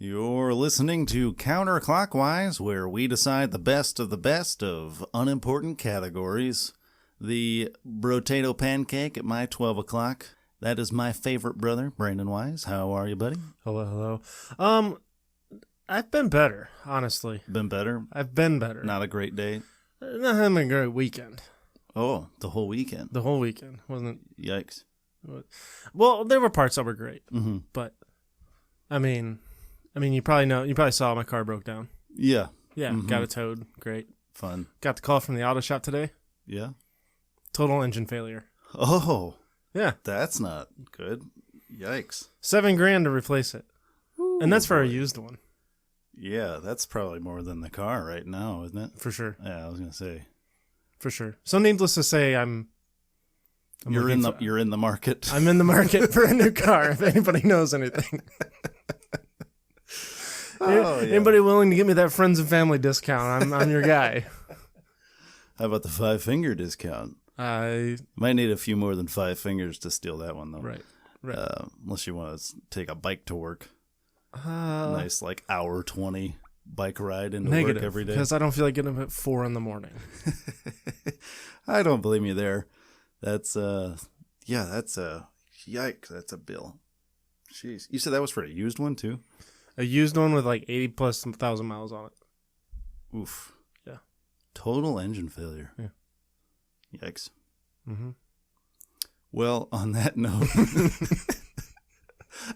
You're listening to Counterclockwise, where we decide the best of unimportant categories. The brotato pancake at my 12 o'clock. That is my favorite brother, Brandon Wise. How are you, buddy? Hello. I've been better, honestly. Been better? I've been better. Not a great day? Not having a great weekend. Oh, the whole weekend. The whole weekend. Wasn't. Yikes. Well, there were parts that were great. Mm-hmm. But, I mean, you probably saw my car broke down. Yeah. Yeah, Got it towed. Great. Fun. Got the call from the auto shop today. Yeah. Total engine failure. Oh. Yeah. That's not good. Yikes. $7,000 to replace it. Ooh, and that's for a used one. Yeah, that's probably more than the car right now, isn't it? For sure. Yeah, I was gonna say. For sure. So needless to say, you're in the market. I'm in the market for a new car. If anybody knows anything. Oh, yeah. Anybody willing to give me that friends and family discount? I'm your guy. How about the 5-finger discount? I might need a few more than 5 fingers to steal that one, though. Right. Unless you want to take a bike to work. Nice, like hour 20 bike ride into work every day. Because I don't feel like getting up at 4 a.m. I don't blame you there. That's that's a yikes. That's a bill. Jeez, you said that was for a used one too? A used one with like 80,000+ miles on it. Oof. Yeah. Total engine failure. Yeah. Yikes. Mm-hmm. Well, on that note,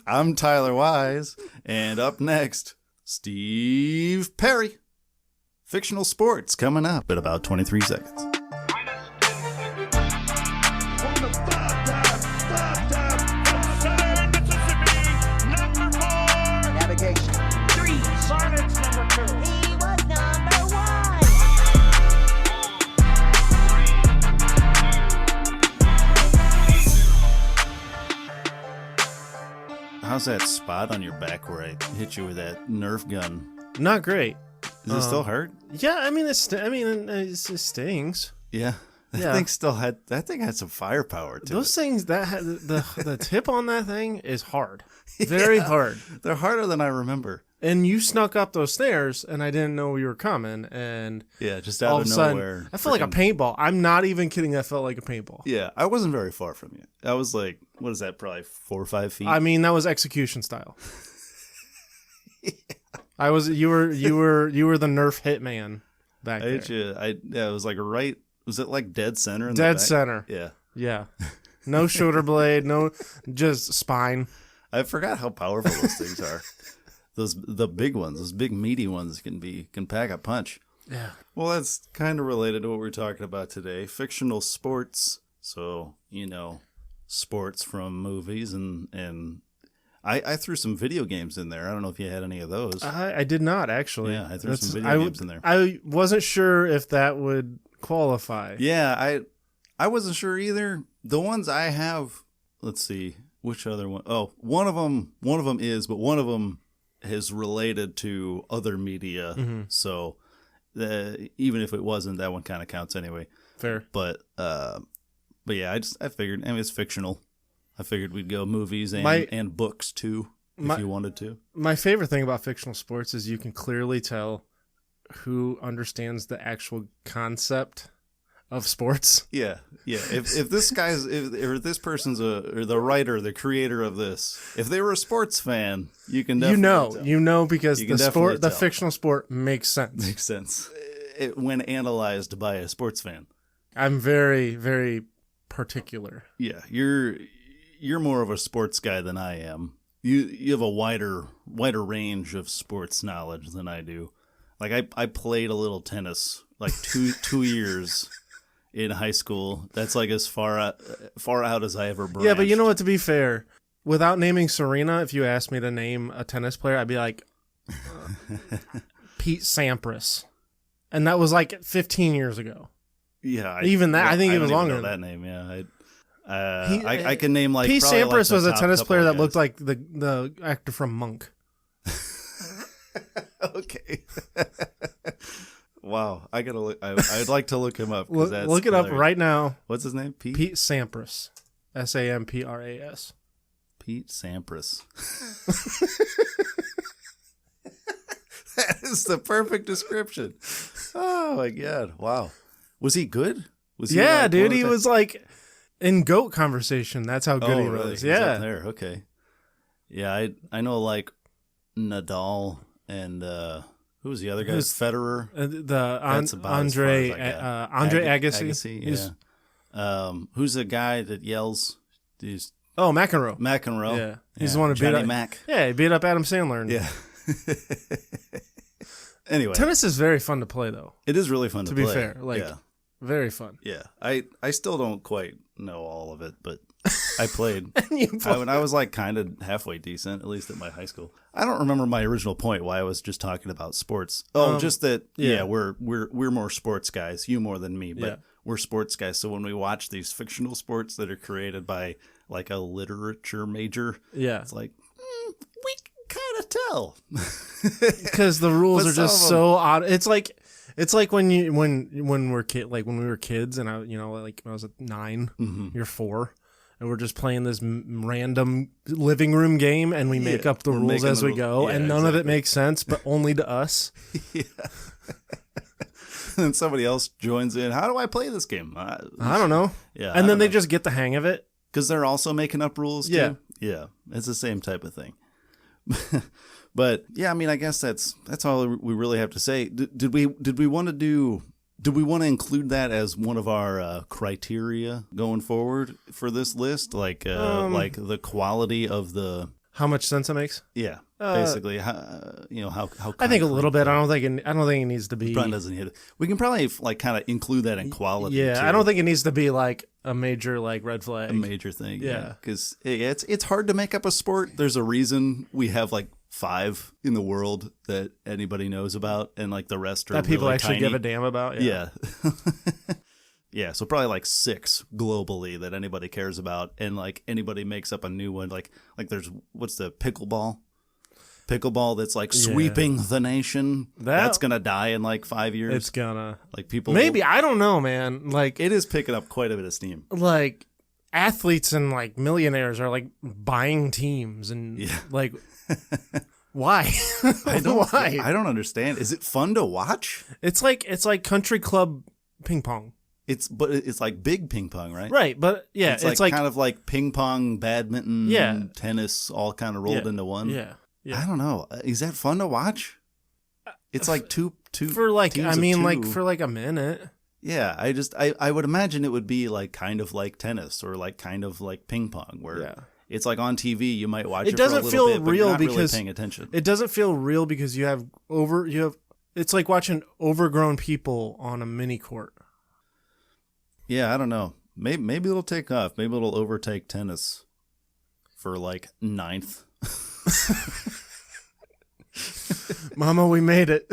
I'm Tyler Wise, and up next, Steve Perry. Fictional Sports coming up in about 23 seconds. Navigation. 3. Science number 2. He was number 1. How's that spot on your back where I hit you with that Nerf gun? Not great. Does it still hurt? Yeah, I mean, it stings. Yeah. That thing had some firepower to Those it. things, the tip on that thing is hard. Very hard. They're harder than I remember. And you snuck up those stairs, and I didn't know you were coming, and yeah, just all out of of a sudden, nowhere. I felt like a paintball. I'm not even kidding. I felt like a paintball. Yeah, I wasn't very far from you. I was like, what is that? Probably 4 or 5 feet. I mean, that was execution style. Yeah. I was. You were the Nerf hitman back there. hit you. It was like right. Was it like dead center? Dead center. Yeah. Yeah. No shoulder blade. No, just spine. I forgot how powerful those things are. The big ones, those big meaty ones can pack a punch. Yeah. Well, that's kind of related to what we're talking about today. Fictional sports. So, sports from movies and I threw some video games in there. I don't know if you had any of those. I did not, actually. Yeah, I threw some video games in there. I wasn't sure if that would qualify. Yeah, I wasn't sure either. The ones I have, let's see, which other one? Oh, one of them is, but one of them is related to other media. Mm-hmm. So even if it wasn't, that one kind of counts anyway. Fair. But yeah, I figured, it's fictional. I figured we'd go movies and books too, if you wanted to. My favorite thing about fictional sports is you can clearly tell who understands the actual concept of sports. Yeah. If this guy's, if this person's or the writer, the creator of this, if they were a sports fan, you can definitely tell. Because the fictional sport makes sense. Makes sense when analyzed by a sports fan. I'm very, very particular. Yeah, you're more of a sports guy than I am. You have a wider range of sports knowledge than I do. Like I played a little tennis like two years in high school. That's like as far out as I ever branched. Yeah, but you know what? To be fair, without naming Serena, if you asked me to name a tennis player, I'd be like Pete Sampras, and that was like 15 years ago. Yeah, I think it was longer. Know that name, yeah. I can name like Pete Sampras was a tennis player that guys. looked like the actor from Monk. Okay. Wow, I gotta look. I'd like to look him up. Look it up right now. What's his name? Pete Sampras, Sampras. Pete Sampras. is the perfect description. Oh my god! Wow, was he good? Was he Yeah, like, dude, he was like in GOAT conversation. That's how good he really? was. He was Yeah, up there. Okay. Yeah, I know like Nadal and who was the other guy? Federer. the about Andre as far as I got. Andre Agassi. Agassi, yeah. Who's the guy that yells? He's McEnroe. McEnroe. Yeah, he's the one who beat Johnny up Mac. Yeah, he beat up Adam Sandler. Yeah. Anyway, tennis is very fun to play, though. it is really fun to To be play. fair, like yeah. very fun. Yeah, I still don't quite know all of it, but I played. You play- I was like kind of halfway decent, at least at my high school. I don't remember my original point why I was just talking about sports. Oh, just that. Yeah, we're more sports guys. You more than me, but Yeah. we're sports guys. So when we watch these fictional sports that are created by like a literature major, Yeah, it's like we can kind of tell. because the rules But are just some of so odd. It's like when we were kids, and like when I was at 9, Mm-hmm. you're 4, and we're just playing this random living room game, and we make up the we're rules making as the we rules. go, Yeah, and none of it exactly. makes sense, but only to us. Yeah. And somebody else joins in. How do I play this game? I don't know. Yeah, and then they just get the hang of it. because they're also making up rules. Yeah. Too? Yeah, it's the same type of thing. But yeah, I mean, I guess that's all we really have to say. Did we want to include that as one of our criteria going forward for this list, like the quality of the How much sense it makes? basically how I think a little bit. I don't think it needs to be. Brian doesn't hit it. We can probably like kind of include that in quality. Yeah, too. I don't think it needs to be like a major like red flag. A major thing. Yeah. Because it's hard to make up a sport. There's a reason we have like 5 in the world that anybody knows about, and like the rest are that people really actually tiny. give a damn about. Yeah. Yeah, so probably like 6 globally that anybody cares about, and like anybody makes up a new one. Like there's what's the pickleball that's like sweeping the nation. That's gonna die in like 5 years. It's gonna like people maybe I don't know, man. Like it is picking up quite a bit of steam. like athletes and like millionaires are like buying teams and Yeah. like why? I don't Why? I don't understand. Is it fun to watch? It's like country club ping pong. It's like big ping pong, right? Right, but yeah, It's like kind of like ping pong, badminton, Yeah. tennis, all kind of rolled into one. Yeah. Yeah. I don't know. Is that fun to watch? It's like two For like teams I of mean 2. like for like a minute. Yeah, I would imagine it would be like kind of like tennis or like kind of like ping pong where Yeah. it's like on TV. You might watch it. It doesn't for a little feel bit, but real you're not because really paying attention. It doesn't feel real because you have it's like watching overgrown people on a mini court. Yeah, I don't know. Maybe it'll take off. Maybe it'll overtake tennis for like 9th. Mama, we made it.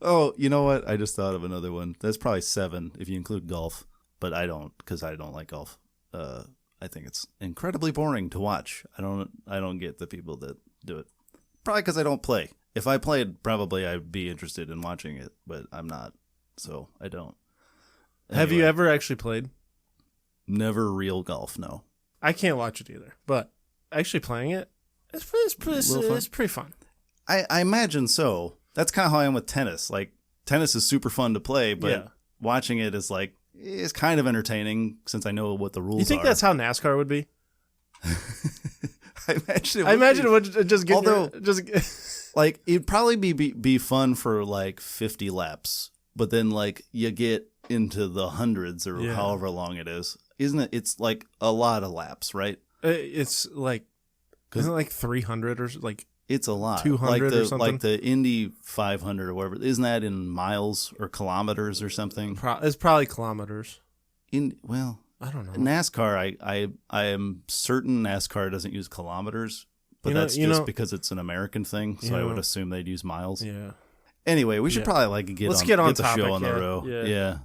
Oh, you know what? I just thought of another one. That's probably 7 if you include golf, but I don't because I don't like golf. I think it's incredibly boring to watch. I don't get the people that do it. Probably because I don't play. If I played, probably I'd be interested in watching it, but I'm not, so I don't. Have you Anyway, ever actually played? Never real golf, no. I can't watch it either, but actually playing it, it's pretty fun. I imagine so. That's kind of how I am with tennis. Like, tennis is super fun to play, but Yeah. watching it is like, it's kind of entertaining since I know what the rules are. You think that's how NASCAR would be? I imagine it would just get Although- just like it'd probably be fun for like 50 laps, but then like you get into the hundreds or Yeah. however long it is, isn't it? It's like a lot of laps, right? it's like 'Cause- isn't it like 300 or like It's a lot. 200 or something? Like the Indy 500 or whatever. Isn't that in miles or kilometers or something? it's probably kilometers. Well, I don't know. NASCAR, I am certain NASCAR doesn't use kilometers, but that's just because it's an American thing. So I would assume they'd use miles. Yeah. Anyway, we should Yeah. probably like get Let's on, get on the topic, show on the yeah. row. Yeah. Yeah.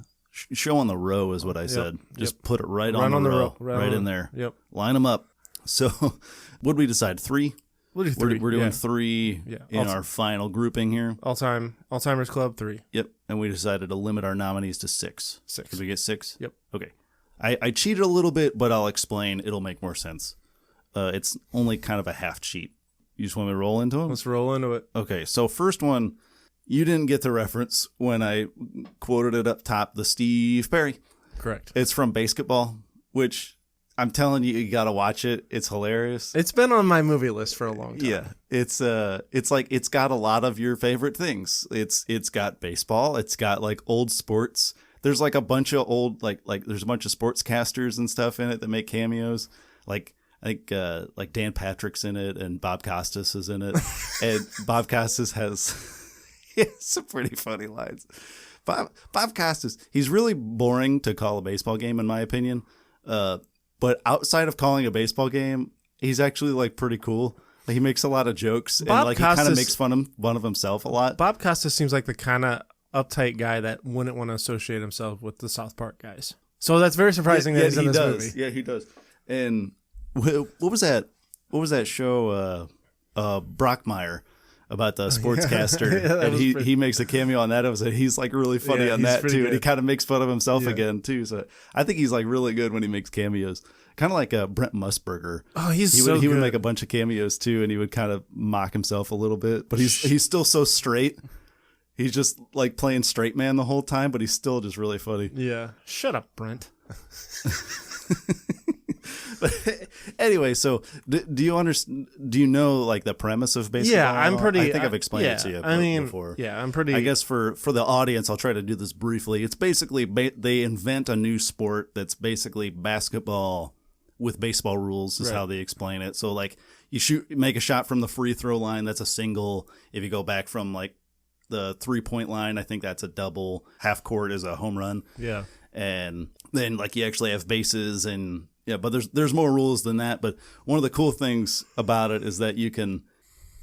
Show on the row is what I said. Just put it right on the row, right in there. Yep. Line them up. So, what did we decide? 3? We'll do 3. We're doing yeah. 3 Yeah. in our final grouping here. Alzheimer's Club 3. Yep. And we decided to limit our nominees to 6. 6. Did we get 6? Yep. Okay. I cheated a little bit, but I'll explain. It'll make more sense. It's only kind of a half cheat. You just want me to roll into them? Let's roll into it. Okay. So first one You didn't get the reference when I quoted it up top, the Steve Perry. Correct. It's from Basketball, which I'm telling you, you got to watch it. It's hilarious. It's been on my movie list for a long time. Yeah. It's like it's got a lot of your favorite things. It's got baseball, it's got like old sports. There's like a bunch of old like there's a bunch of sportscasters and stuff in it that make cameos. Like I think like Dan Patrick's in it and Bob Costas is in it. And Bob Costas has some pretty funny lines. Bob Costas, he's really boring to call a baseball game in my opinion. But outside of calling a baseball game, he's actually like pretty cool. Like, he makes a lot of jokes and like he kind of makes fun of himself a lot. Bob Costas seems like the kind of uptight guy that wouldn't want to associate himself with the South Park guys. So that's very surprising that he's in this movie. Yeah, he does. And what was that? What was that show? Brockmire about the sportscaster, and he makes a cameo on that episode. He's like really funny on that too, good. And he kind of makes fun of himself again too. So I think he's like really good when he makes cameos. Kind of like Brent Musburger. Oh, he would make a bunch of cameos too, and he would kind of mock himself a little bit. But he's still so straight. He's just like playing straight man the whole time, but he's still just really funny. Yeah. Shut up, Brent. Anyway, so do you understand? Do you know like the premise of baseball? Yeah, I'm pretty. I think I've explained it to you before. Yeah, I'm pretty. I guess for the audience, I'll try to do this briefly. It's basically they invent a new sport that's basically basketball with baseball rules is how they explain it. So like you make a shot from the free throw line, that's a single. If you go back from like the 3-point line, I think that's a double. Half court is a home run. Yeah, and then like you actually have bases and. Yeah, but there's more rules than that. But one of the cool things about it is that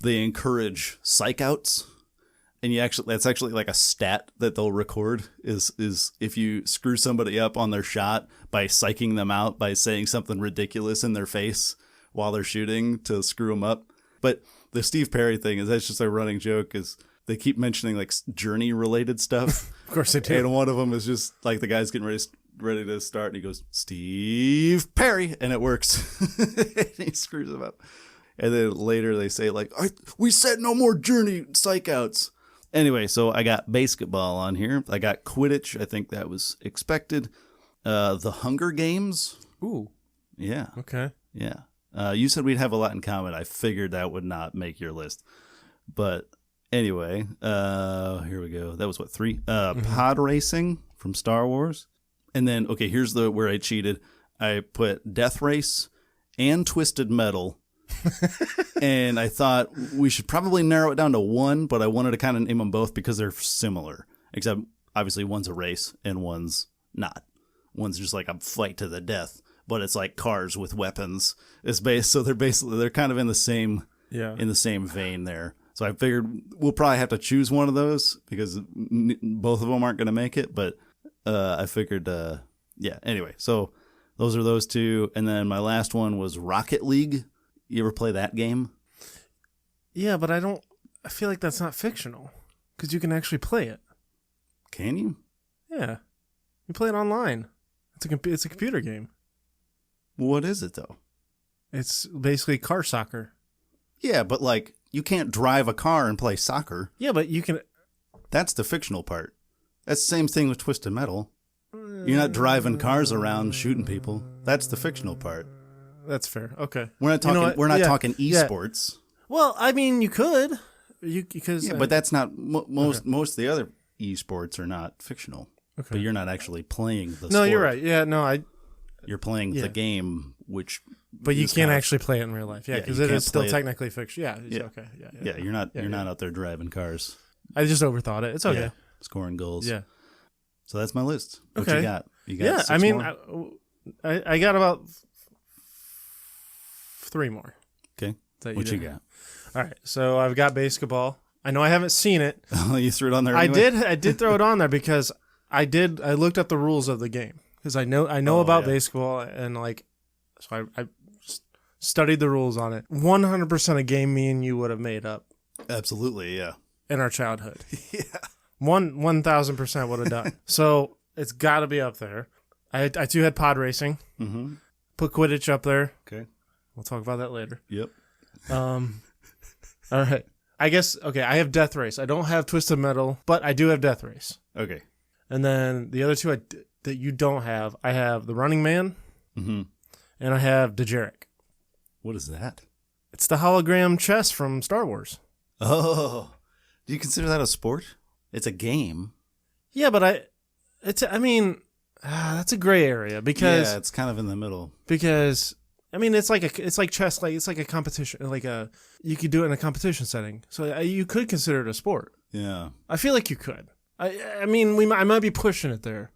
they encourage psych outs, and that's actually like a stat that they'll record is if you screw somebody up on their shot by psyching them out by saying something ridiculous in their face while they're shooting to screw them up. But the Steve Perry thing is that's just a running joke is they keep mentioning like Journey related stuff. Of course they do. And one of them is just like the guy's getting ready to start, and he goes, Steve Perry, and it works. And he screws him up. And then later they say, like, we said no more Journey psych outs. Anyway, so I got basketball on here. I got Quidditch. I think that was expected. The Hunger Games. Ooh. Yeah. Okay. Yeah. You said we'd have a lot in common. I figured that would not make your list. But anyway, here we go. That was what, 3? Pod racing from Star Wars. And then, okay, here's where I cheated. I put Death Race and Twisted Metal. And I thought we should probably narrow it down to one, but I wanted to kind of name them both because they're similar. Except, obviously, one's a race and one's not. One's just like a fight to the death, but it's like cars with weapons. So they're kind of in the same vein there. So I figured we'll probably have to choose one of those because both of them aren't going to make it, but I figured, anyway, so those are those two. And then my last one was Rocket League. You ever play that game? Yeah, but I feel like that's not fictional because you can actually play it. Can you? Yeah. You play it online. It's a computer game. What is it though? It's basically car soccer. Yeah, but like you can't drive a car and play soccer. Yeah, but you can. That's the fictional part. That's the same thing with Twisted Metal. You're not driving cars around shooting people. That's the fictional part. That's fair. Okay. We're not talking. We're not talking esports. Well, I mean, you could. But that's not most. Most of the other esports are not fictional. Okay. But you're not actually playing the. No, sport. you're right. Yeah, no, You're playing the game, which. But you can't actually play it in real life. Yeah, because it is still technically fiction. Yeah. Okay. Yeah. You're not. You're not out there driving cars. I just overthought it. It's okay. Yeah, scoring goals. Yeah. So that's my list. What okay. you got? You got? Yeah. 6 I mean, more? I got about 3 more. Okay. What you got? All right. So I've got basketball. I know I haven't seen it. Oh, you threw it on there. Anyway? I did throw it on there because I looked up the rules of the game because I know about baseball and like, so I studied the rules on it. 100% a game me and you would have made up. Absolutely, yeah. In our childhood. Yeah. 1,000% would have done. So it's got to be up there. I too had pod racing. Mm-hmm. Put Quidditch up there. Okay. We'll talk about that later. Yep. All right. I guess, okay, I have Death Race. I don't have Twisted Metal, but I do have Death Race. Okay. And then the other two that you don't have, I have The Running Man, Mm-hmm. and I have Dejarik. What is that? It's the hologram chess from Star Wars. Oh, do you consider that a sport? It's a game. Yeah, but that's a gray area because It's kind of in the middle. Because it's like chess, it's like a competition, you could do it in a competition setting. So you could consider it a sport. Yeah. I feel like you could. I might be pushing it there.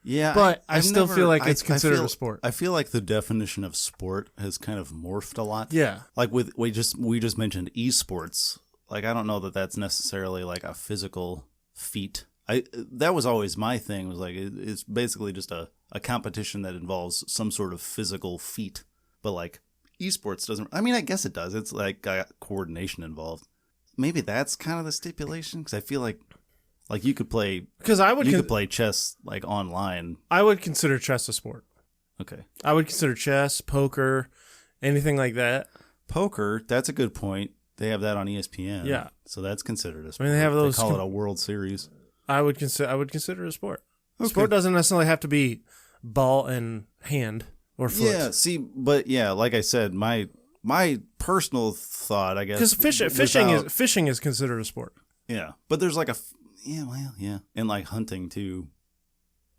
Yeah, but I still feel like it's considered a sport. I feel like the definition of sport has kind of morphed a lot. Yeah, like we just mentioned esports. Like I don't know that that's necessarily like a physical feat. That was always my thing. Was like it's basically just a competition that involves some sort of physical feat. But like esports doesn't. I mean, I guess it does. It's like got coordination involved. Maybe that's kind of the stipulation because I feel like you could play could play chess like online. I would consider chess a sport. Okay. I would consider chess, poker, anything like that. Poker, that's a good point. They have that on ESPN. Yeah. So that's considered a sport. They have those. They call it a World Series. I would consider it a sport. Okay. Sport doesn't necessarily have to be ball and hand or foot. Yeah. See, but yeah, like I said, my personal thought, I guess, because fishing is considered a sport. Yeah, but there's like and like hunting too,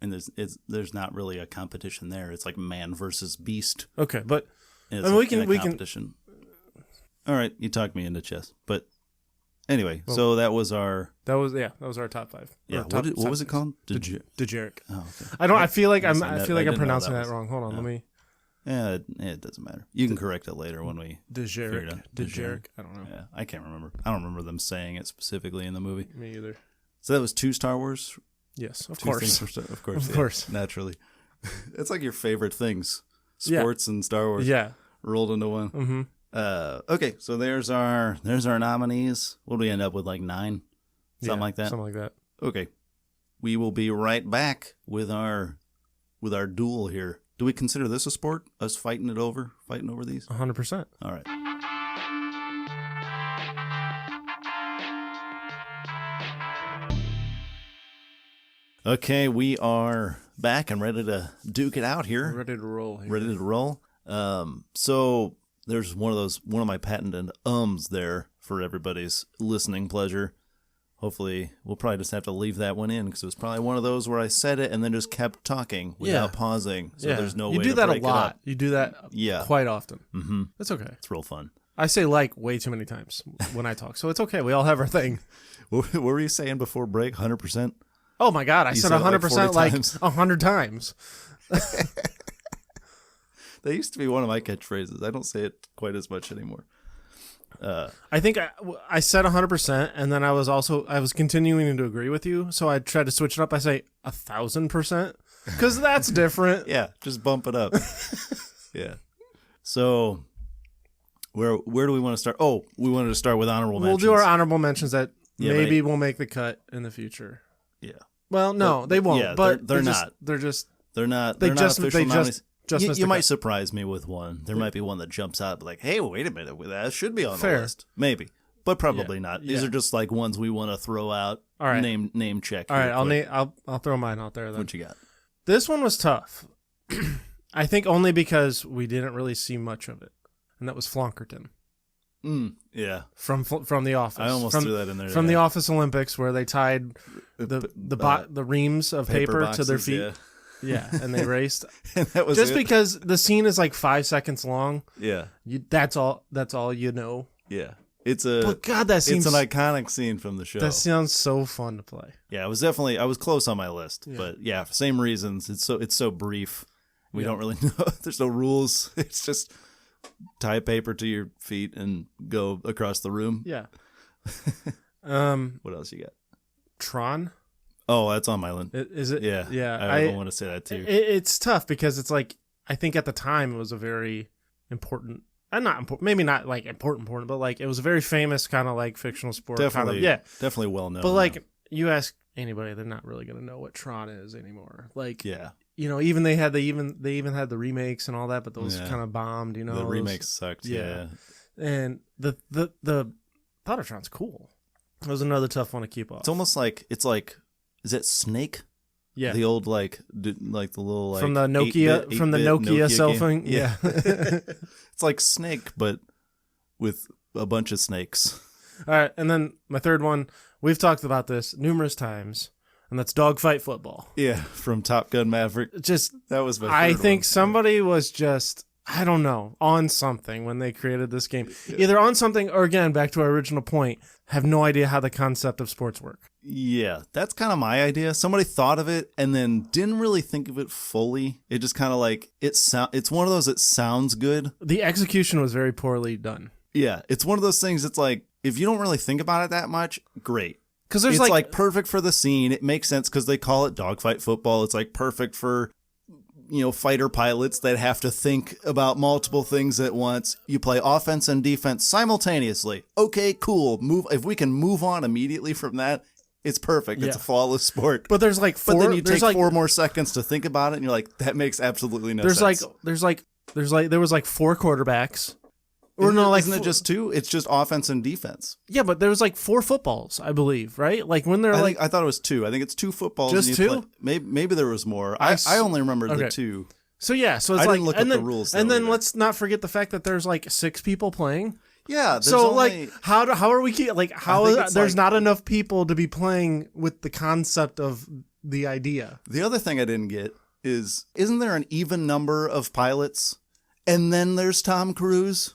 and there's not really a competition there. It's like man versus beast. Okay, but we can. All right, you talked me into chess, but anyway, so that was our top 5. Yeah, what was it called? Dejarik. Oh, okay. I feel like I'm pronouncing that wrong. Hold on, let me. Yeah, it doesn't matter. You can correct it later when we Dejarik. I don't know. Yeah, I can't remember. I don't remember them saying it specifically in the movie. Me either. So that was 2 Star Wars. Yes, of course. Of course. Of course. Naturally. It's like your favorite things. Sports and Star Wars. Yeah. Rolled into one. Mm-hmm. Okay, so there's our nominees. What do we end up with, like 9? Something like that? Something like that. Okay. We will be right back with our duel here. Do we consider this a sport? Us fighting over these? 100%. All right. Okay, we are back and ready to duke it out here. Ready to roll here. Ready to roll. So there's one of my patented ums there for everybody's listening pleasure. Hopefully, we'll probably just have to leave that one in because it was probably one of those where I said it and then just kept talking without pausing. So there's no way to break it up. You do that a lot. You do that quite often. Mm-hmm. It's okay. It's real fun. I say way too many times when I talk, so it's okay. We all have our thing. What were you saying before break? 100%? Oh my God, I said 100% like 100 times. That used to be one of my catchphrases. I don't say it quite as much anymore. I think I said 100%, and then I was continuing to agree with you, so I tried to switch it up. I say 1,000%, because that's different. Yeah, just bump it up. Yeah. So, where do we want to start? Oh, we wanted to start with honorable mentions. We'll do our honorable mentions that maybe will make the cut in the future. Yeah. Well, no, they won't. Yeah, but they're not. They're not official nominees. You might surprise me with one. There might be one that jumps out like, hey, wait a minute, that should be on the list. Maybe. But probably not. These are just like ones we want to throw out. All right. Name check. All right, I'll throw mine out there then. What you got? This one was tough. I think only because we didn't really see much of it. And that was Flonkerton. Yeah. From The Office. I almost threw that in there. From The Office Olympics where they tied the reams of paper boxes, to their feet. Yeah. Yeah, and they raced. And that was just because the scene is like 5 seconds long. Yeah, that's all you know. Yeah, But God, it's an iconic scene from the show. That sounds so fun to play. Yeah, I was close on my list, but yeah, for same reasons. It's so brief. We don't really know. There's no rules. It's just tie paper to your feet and go across the room. Yeah. What else you got? Tron. Oh, that's on my list. Is it? Yeah. Yeah. I don't want to say that too. It's tough because it's like, I think at the time it was a very important, maybe not like important, but like it was a very famous kind of like fictional sport. Definitely. Definitely well known. But like you ask anybody, they're not really going to know what Tron is anymore. Like, yeah. Even they even had the remakes and all that, but those kind of bombed, The remakes sucked. Yeah. And the Thoughtatron's cool. That was another tough one to keep off. It's almost like is it Snake? Yeah, the old like the little from the Nokia 8-bit cell game. phone. Yeah, it's like Snake, but with a bunch of snakes. All right, and then my third one. We've talked about this numerous times, and that's dogfight football. Yeah, from Top Gun Maverick. Just That was my. I third think one. somebody was just, I don't know, on something when they created this game. Either on something or, again, back to our original point, have no idea how the concept of sports work. Yeah, that's kind of my idea. Somebody thought of it and then didn't really think of it fully. It just kind of like it's one of those that sounds good. The execution was very poorly done. Yeah, it's one of those things. It's like if you don't really think about it that much, great. Because there's It's like perfect for the scene. It makes sense because they call it dogfight football. It's like perfect for fighter pilots that have to think about multiple things at once. You play offense and defense simultaneously. Okay, cool. If we can move on immediately from that, it's perfect. Yeah. It's a flawless sport. But there's like four. But then you take like, 4 more seconds to think about it, and you're like, that makes absolutely no sense. There was like 4 quarterbacks. Or no, like isn't it just 2? It's just offense and defense. Yeah, but there was like 4 footballs, I believe, right? Like when they're I thought it was 2. I think it's 2 footballs. Just and you 2? Maybe there was more. I only remember the 2. So yeah, so it's I like didn't look and up then, the rules. And then either. let's not forget the fact that there's like 6 people playing. Yeah. So only, like how are we like how I think is, it's there's like- not enough people to be playing with the concept of the idea. the other thing I didn't get is, isn't there an even number of pilots? And then there's Tom Cruise.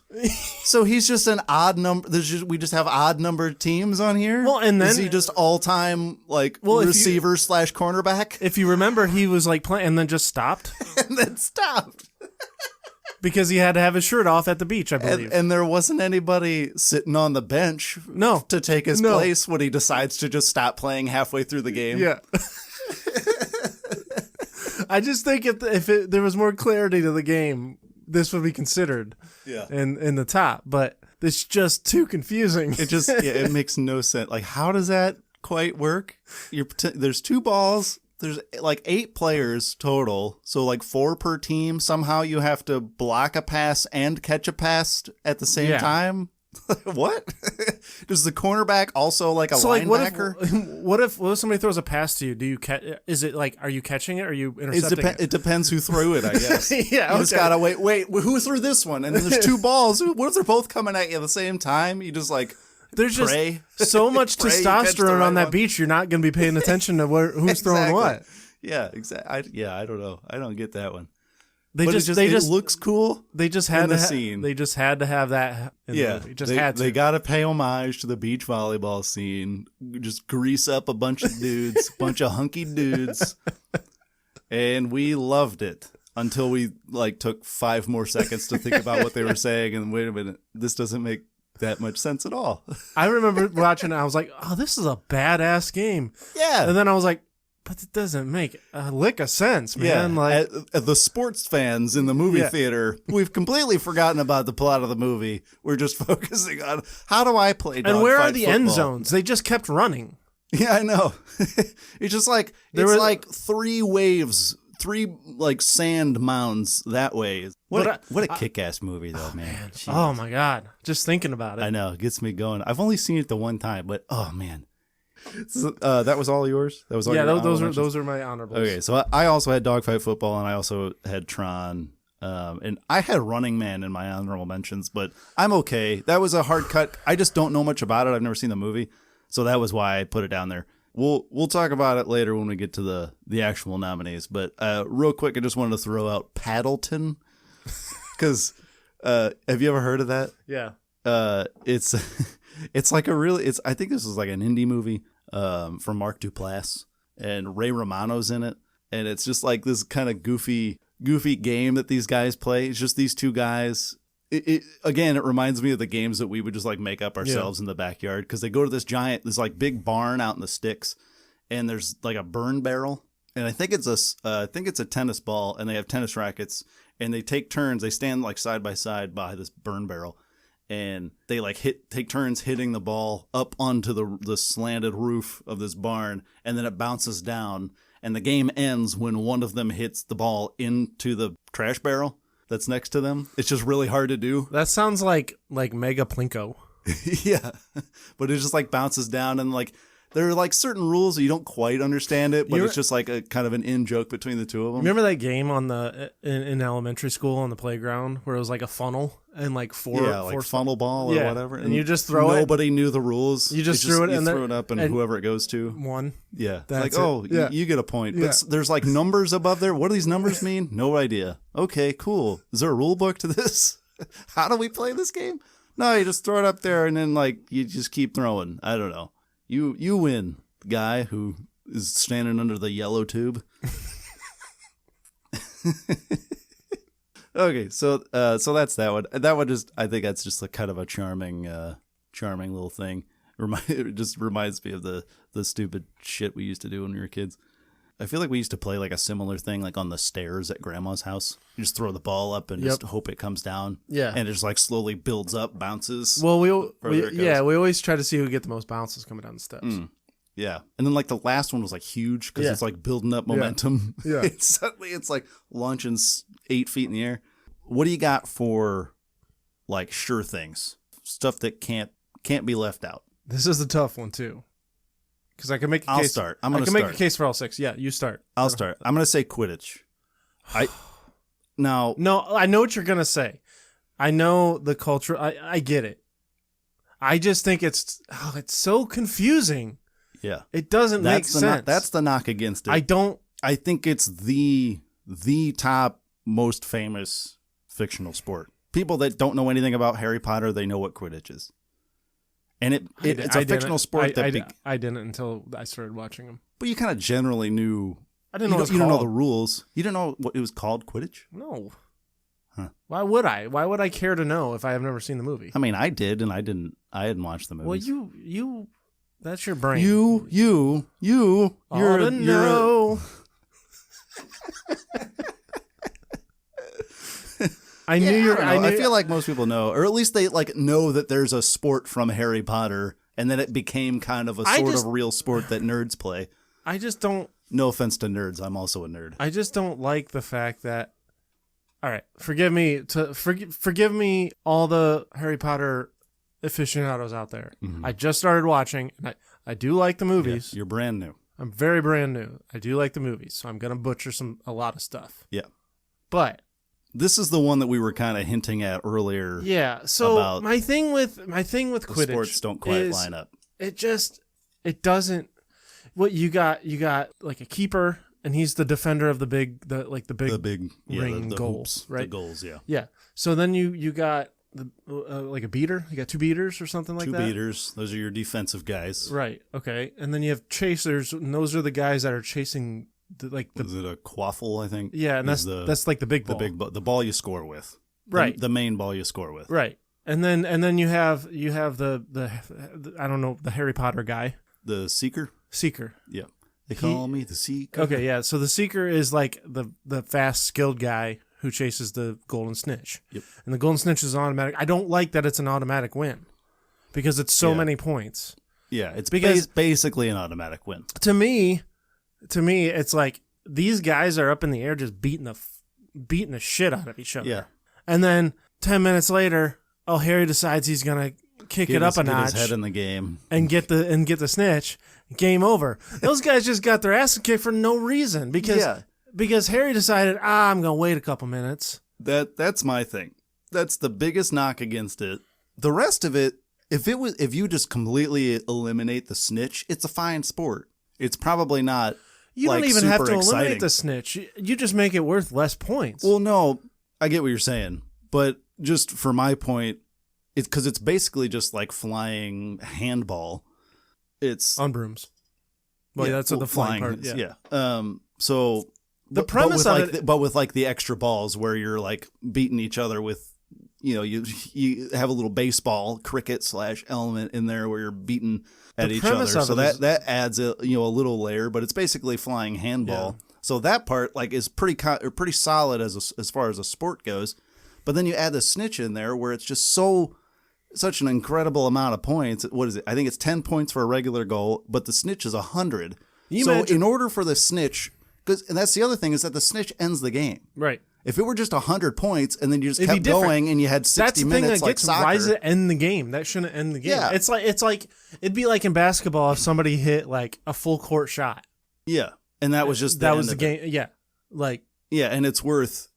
So he's just an odd number. We just have odd numbered teams on here. Well, and then is he just all time like Well, if you- receiver / cornerback? If you remember, he was like playing and then just stopped And then stopped. because he had to have his shirt off at the beach, I believe. And there wasn't anybody sitting on the bench No. to take his No. place when he decides to just stop playing halfway through the game. Yeah. I just think if there was more clarity to the game, this would be considered in the top. But it's just too confusing. It just it makes no sense. Like, how does that quite work? There's 2 balls. There's like 8 players total. So like 4 per team. Somehow you have to block a pass and catch a pass at the same time. What? Does the cornerback also like a linebacker? What if somebody throws a pass to you? Do you catch? Is it like, are you catching it? Or are you intercepting it? It depends who threw it, I guess. Yeah, You just gotta wait, who threw this one? And then there's 2 balls. What if they're both coming at you at the same time? You just like There's pray. just so much Pray you catch the testosterone right on that one. beach. You're not going to be paying attention to who's throwing what. Yeah, exactly. I don't know. I don't get that one. They But just it looks cool. they just had in to the scene. They just had to have that. In the movie. Just had to. They got to pay homage to the beach volleyball scene. Just grease up a bunch of dudes, bunch of hunky dudes, and we loved it until we like took 5 more seconds to think about what they were saying. And wait a minute, this doesn't make that much sense at all. I remember watching it. I was like, "Oh, this is a badass game." Yeah, And then I was like, "But it doesn't make a lick of sense, man." Like, the sports fans in the movie Yeah. theater, we've completely forgotten about the plot of the movie. We're just focusing on how do I play and where are dogfight the end football? zones? They just kept running. Yeah, I know. It's just like There was- like 3 waves, 3 like sand mounds that way. What a kick-ass movie though, man. Jeez. Oh my god! Just thinking about it. I know, it gets me going. I've only seen it the one time, but oh man. So, that was all yours? That was all Yeah, your those are my honorables. Okay, so I also had Dogfight Football, and I also had Tron, and I had Running Man in my honorable mentions, but I'm okay. That was a hard cut. I just don't know much about it. I've never seen the movie, so that was why I put it down there. We'll talk about it later when we get to the actual nominees. But real quick, I just wanted to throw out Paddleton, because have you ever heard of that? Yeah. It's like I think this is like an indie movie from Mark Duplass, and Ray Romano's in it, and it's just like this kind of goofy game that these guys play. It's just these 2 guys. It reminds me of the games that we would just like make up ourselves in the backyard, because they go to this like big barn out in the sticks, and there's like a burn barrel, and I think it's a tennis ball, and they have tennis rackets, and they take turns. They stand like side by side by this burn barrel, and they like take turns hitting the ball up onto the slanted roof of this barn, and then it bounces down, and the game ends when one of them hits the ball into the trash barrel that's next to them. It's just really hard to do. That sounds like Mega Plinko. Yeah, but it just like bounces down, and like there are like certain rules that you don't quite understand it, but it's just like a kind of an in joke between the two of them. Remember that game on the in elementary school on the playground where it was like a funnel and like four funnel ball or whatever, and you just throw it. Nobody knew the rules. You just threw it, and throw it up, and whoever it goes to won. Yeah, that's like you get a point. Yeah. But there's like numbers above there. What do these numbers mean? No idea. Okay, cool. Is there a rule book to this? How do we play this game? No, you just throw it up there, and then like you just keep throwing. I don't know. You win, guy who is standing under the yellow tube. Okay, so that's that one. That one just, I think that's just a kind of a charming little thing. It just reminds me of the stupid shit we used to do when we were kids. I feel like we used to play like a similar thing, like on the stairs at Grandma's house. You just throw the ball up and just hope it comes down. Yeah, and it just like slowly builds up, bounces. Well, we always try to see who would get the most bounces coming down the steps. Yeah, and then like the last one was like huge because it's like building up momentum. Yeah, Suddenly it's like launching 8 feet in the air. What do you got for like sure things, stuff that can't be left out? This is the tough one too, because I can make. I'll start. I can make a case for all 6. Yeah, you start. I'll start. I'm gonna say Quidditch. No, I know what you're gonna say. I know the culture. I get it. I just think it's so confusing. Yeah, it doesn't make sense. That's the knock against it. I think it's the top most famous fictional sport. People that don't know anything about Harry Potter, they know what Quidditch is, and it's a fictional sport. I didn't until I started watching them. But you kind of generally knew. I didn't know. You don't know the rules. You didn't know what it was called, Quidditch. No. Huh. Why would I? Why would I care to know if I have never seen the movie? I mean, I did, and I hadn't watched the movie. Well, you. That's your brain. You're no. I feel like most people know, or at least they like know that there's a sport from Harry Potter, and then it became kind of a sort of real sport that nerds play. I just don't. No offense to nerds, I'm also a nerd. I just don't like the fact that. All right, forgive me all the Harry Potter aficionados out there. Mm-hmm. I just started watching, and I do like the movies. Yeah, you're brand new. I'm very brand new. I do like the movies, so I'm gonna butcher a lot of stuff. Yeah, but this is the one that we were kind of hinting at earlier. Yeah. So my thing with Quidditch, sports don't quite line up. It doesn't. What you got like a keeper, and he's the defender of the big ring goals, hoops, right? The goals, yeah. Yeah. So then you got the like a beater. You got 2 beaters or something like that. 2 beaters. Those are your defensive guys. Right. Okay. And then you have chasers, and those are the guys that are chasing is it a quaffle, I think? Yeah, and that's like the big ball. The ball you score with. Right. The main ball you score with. Right. And then you have the I don't know, the Harry Potter guy. The Seeker? Seeker. Yeah. They call me the Seeker. Okay, yeah. So the Seeker is like the fast, skilled guy who chases the Golden Snitch. Yep. And the Golden Snitch is automatic. I don't like that it's an automatic win because it's so many points. Yeah, it's basically an automatic win. To me, it's like these guys are up in the air just beating the shit out of each other. Yeah. And then 10 minutes later, Harry decides he's going to kick it up a notch. Get his head in the game. And get the snitch. Game over. Those guys just got their ass kicked for no reason because Harry decided, I'm going to wait a couple minutes. That's my thing. That's the biggest knock against it. The rest of it, if you just completely eliminate the snitch, it's a fine sport. It's probably not. You don't even have to eliminate the snitch. You just make it worth less points. Well, no, I get what you're saying, but just for my point, it's because it's basically just like flying handball. It's on brooms. Well, that's what the flying part. Is, yeah. So the premise of it, but with like the extra balls where you're like beating each other with, you have a little baseball cricket / element in there where you're beating at each other. So that adds a little layer, but it's basically flying handball. Yeah. So that part like is pretty solid as far as a sport goes. But then you add the snitch in there where it's just such an incredible amount of points. What is it? I think it's 10 points for a regular goal, but the snitch is 100. In order for the snitch, and that's the other thing is that the snitch ends the game. Right. If it were just 100 points and then you just It'd be kept different. going and you had 60 That's the thing minutes that like gets soccer. why does it end the game? That shouldn't end the game. Yeah. It's like it'd be like in basketball if somebody hit like a full court shot. Yeah. And that was just that end was the of game. it. Yeah. Like Yeah, and it's worth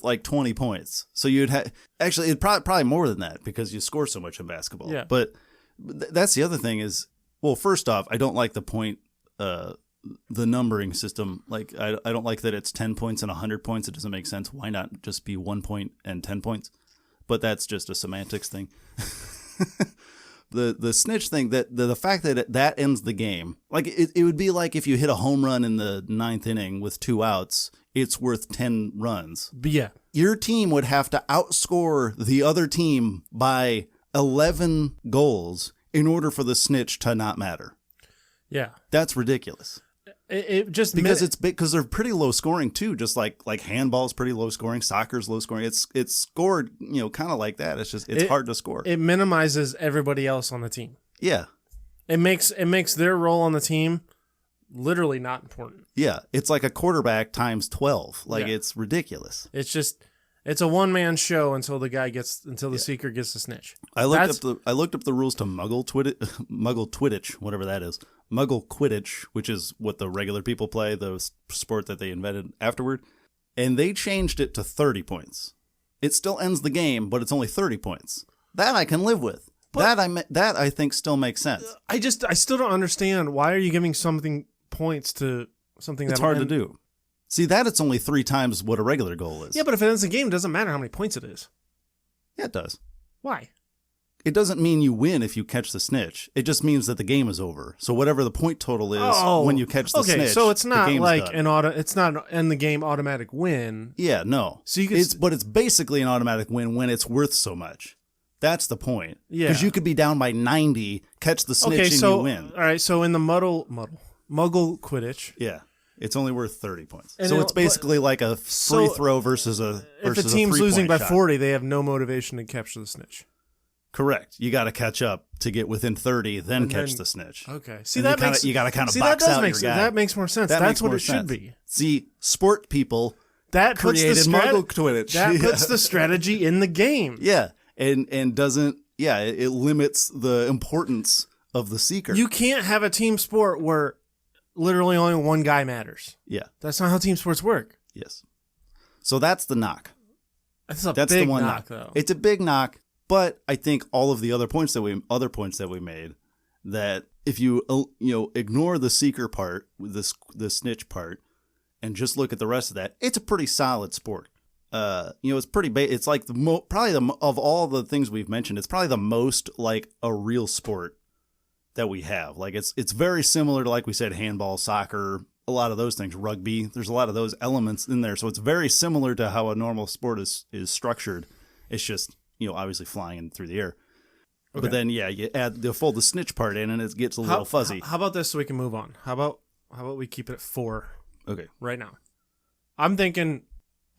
like 20 points. So you'd have actually it probably more than that because you score so much in basketball. Yeah. But that's the other thing is, well, first off, I don't like the point the numbering system. Like I don't like that it's 10 points and 100 points. It doesn't make sense. Why not just be 1 point and 10 points? But that's just a semantics thing. The snitch thing, that the fact that that ends the game, like it would be like if you hit a home run in the 9th inning with 2 outs, it's worth 10 runs. but yeah. Your team would have to outscore the other team by 11 goals in order for the snitch to not matter. Yeah. That's ridiculous. It just Because they're pretty low scoring too. Just like handball's pretty low scoring, soccer's low scoring. It's scored, kind of like that. It's just it's hard to score. It minimizes everybody else on the team. Yeah. It makes their role on the team literally not important. Yeah, it's like a quarterback times 12. Like Yeah. it's ridiculous. It's a one-man show until the seeker gets the snitch. I looked up the rules to Muggle Quidditch, whatever that is. Muggle Quidditch, which is what the regular people play, the sport that they invented afterward, and they changed it to 30 points. It still ends the game, but it's only 30 points. That I can live with. That I think still makes sense. I still don't understand why are you giving something points to something It's that hard to do. See, that it's only 3 times what a regular goal is. Yeah, but if it ends the game, it doesn't matter how many points it is. Yeah, it does. Why? It doesn't mean you win if you catch the snitch. It just means that the game is over. So whatever the point total is when you catch the snitch, so it's not the game's like done. it's not an end the game automatic win. Yeah, no. So you could but it's basically an automatic win when it's worth so much. That's the point. Yeah. Because you could be down by 90, catch the snitch, and you win. All right, so in the Muggle Quidditch, Yeah. It's only worth 30 points. And So it's basically like a free throw versus a if the versus team's a 3-point losing by shot. 40, they have no motivation to capture the snitch. Correct. You got to catch up to get within 30, then catch the snitch. Okay. See, And that you makes you got to kind of see, box that does out make your sense. guy. That makes more sense. That That's makes what more it should sense. be. See, sport people That puts created the Muggle Quidditch. That puts the strategy in the game. Yeah, and doesn't it limits the importance of the seeker. You can't have a team sport where literally only one guy matters. Yeah. That's not how team sports work. Yes. So that's the knock. That's That's big the one knock, though. It's a big knock, but I think all of the other points that we made, that if you ignore the seeker part, the snitch part, and just look at the rest of that, it's a pretty solid sport. It's pretty it's like of all the things we've mentioned, it's probably the most like a real sport that we have. Like it's very similar to, like we said, handball, soccer, a lot of those things, rugby. There's a lot of those elements in there. So it's very similar to how a normal sport is structured. It's just, obviously flying through the air. Okay. But then, you fold the snitch part in and it gets a little fuzzy. How about this so we can move on? How about we keep it at 4 Okay. right now? I'm thinking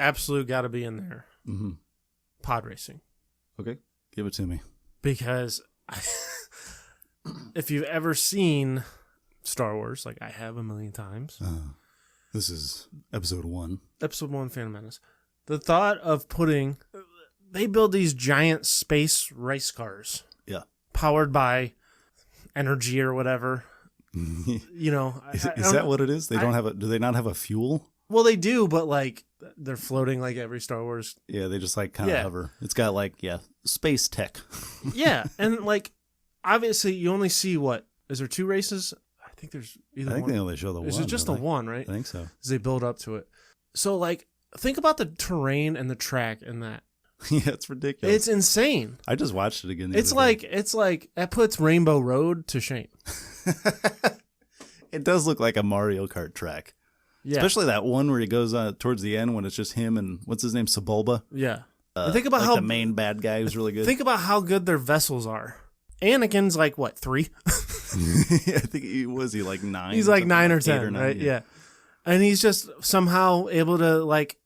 absolute got to be in there. Mm-hmm. Pod racing. Okay. Give it to me. Because if you've ever seen Star Wars, like I have a million times. This is episode 1. Episode 1, Phantom Menace. The thought of they build these giant space race cars. Yeah. Powered by energy or whatever. Is that what it is? Do they not have a fuel? Well, they do, but like they're floating like every Star Wars. Yeah, they just like kind of hover. It's got space tech. Yeah, and like obviously you only see is there 2 races? I think there's either one. I think they only show the one. Is it just the one, right? I think so. As they build up to it. So like think about the terrain and the track in that. Yeah, it's ridiculous. It's insane. I just watched it again. It's like that puts Rainbow Road to shame. It does look like a Mario Kart track. Yeah. Especially that one where he goes towards the end when it's just him and what's his name, Sebulba. Yeah. And think about like how the main bad guy who's really good. Think about how good their vessels are. Anakin's like 3? I think he like 9. He's like 9 or 10, 8 or 9, right? Yeah. And he's just somehow able to like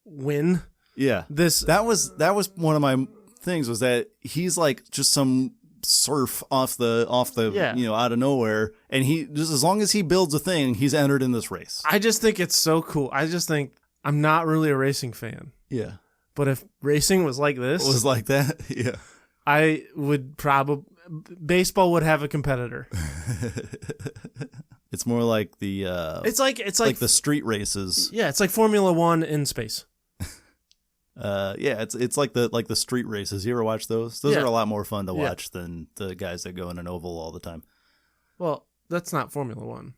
win. Yeah. That was one of my things, was that he's like just some surf off the out of nowhere, and he just, as long as he builds a thing, he's entered in this race. I just think it's so cool. I just think I'm not really a racing fan. Yeah. But if racing was like this, It was like that. Yeah. I would probably baseball would have a competitor. It's more like the It's like the street races. Yeah, it's like Formula 1 in space. Yeah, it's like the street races. You ever watch those? Those Yeah. are a lot more fun to watch than the guys that go in an oval all the time. Well, that's not Formula 1.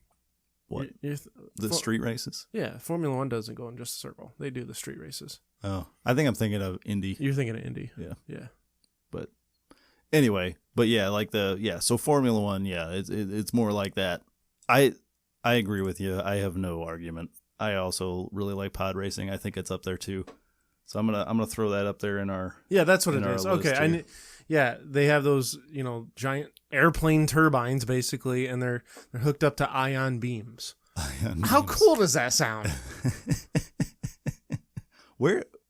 What? You're The street races? Yeah, Formula 1 doesn't go in just a circle. They do the street races. Oh, I think I'm thinking of Indy. You're thinking of Indy. Yeah. Yeah. But anyway, so Formula 1, yeah, it's more like that. I agree with you. I have no argument. I also really like pod racing. I think it's up there too. So I'm gonna throw that up there in our that's what it our is. list Okay, here. they have those giant airplane turbines basically, and they're hooked up to ion beams. How cool does that sound?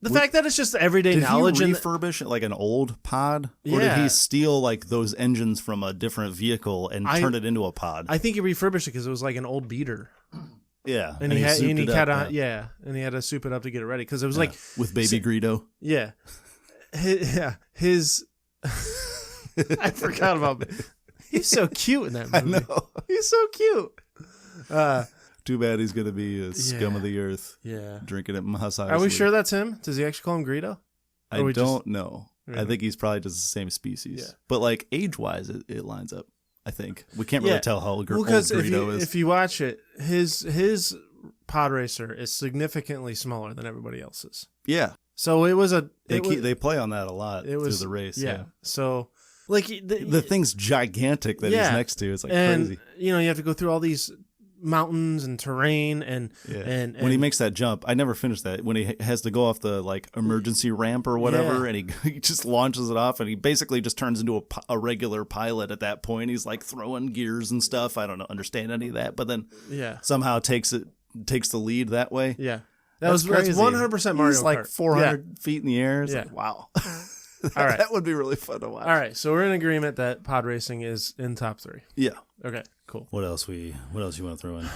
The fact that it's just everyday knowledge. Did he refurbish like an old pod, or did he steal like those engines from a different vehicle and turn it into a pod? I think he refurbished it because it was like an old beater. Yeah, and he had to soup it up to get it ready because it was like with Baby Greedo. Yeah, his I forgot about. He's so cute in that movie. I know. He's so cute. Too bad he's gonna be a scum of the earth. Yeah, drinking at Mos Eisley. Are we sure that's him? Does he actually call him Greedo? I don't know. I think he's probably just the same species. Yeah. But like age wise, it lines up. I think we can't really tell how old Greedo is. If you watch it, his pod racer is significantly smaller than everybody else's. Yeah. So they play on that a lot through the race. Yeah. So like the thing's gigantic that he's next to. It's like crazy. You have to go through all these mountains and terrain and when he makes that jump, I never finished that, when he has to go off the like emergency ramp or whatever, and he just launches it off, and he basically just turns into a regular pilot at that point. He's like throwing gears and stuff. I don't understand any of that, but then somehow takes the lead that way. That's 100% Mario He's like Kart. 400 feet in the air. It's like, wow. All right, that would be really fun to watch. All right, so we're in agreement that pod racing is in top 3. Yeah. Okay, cool. What else you want to throw in?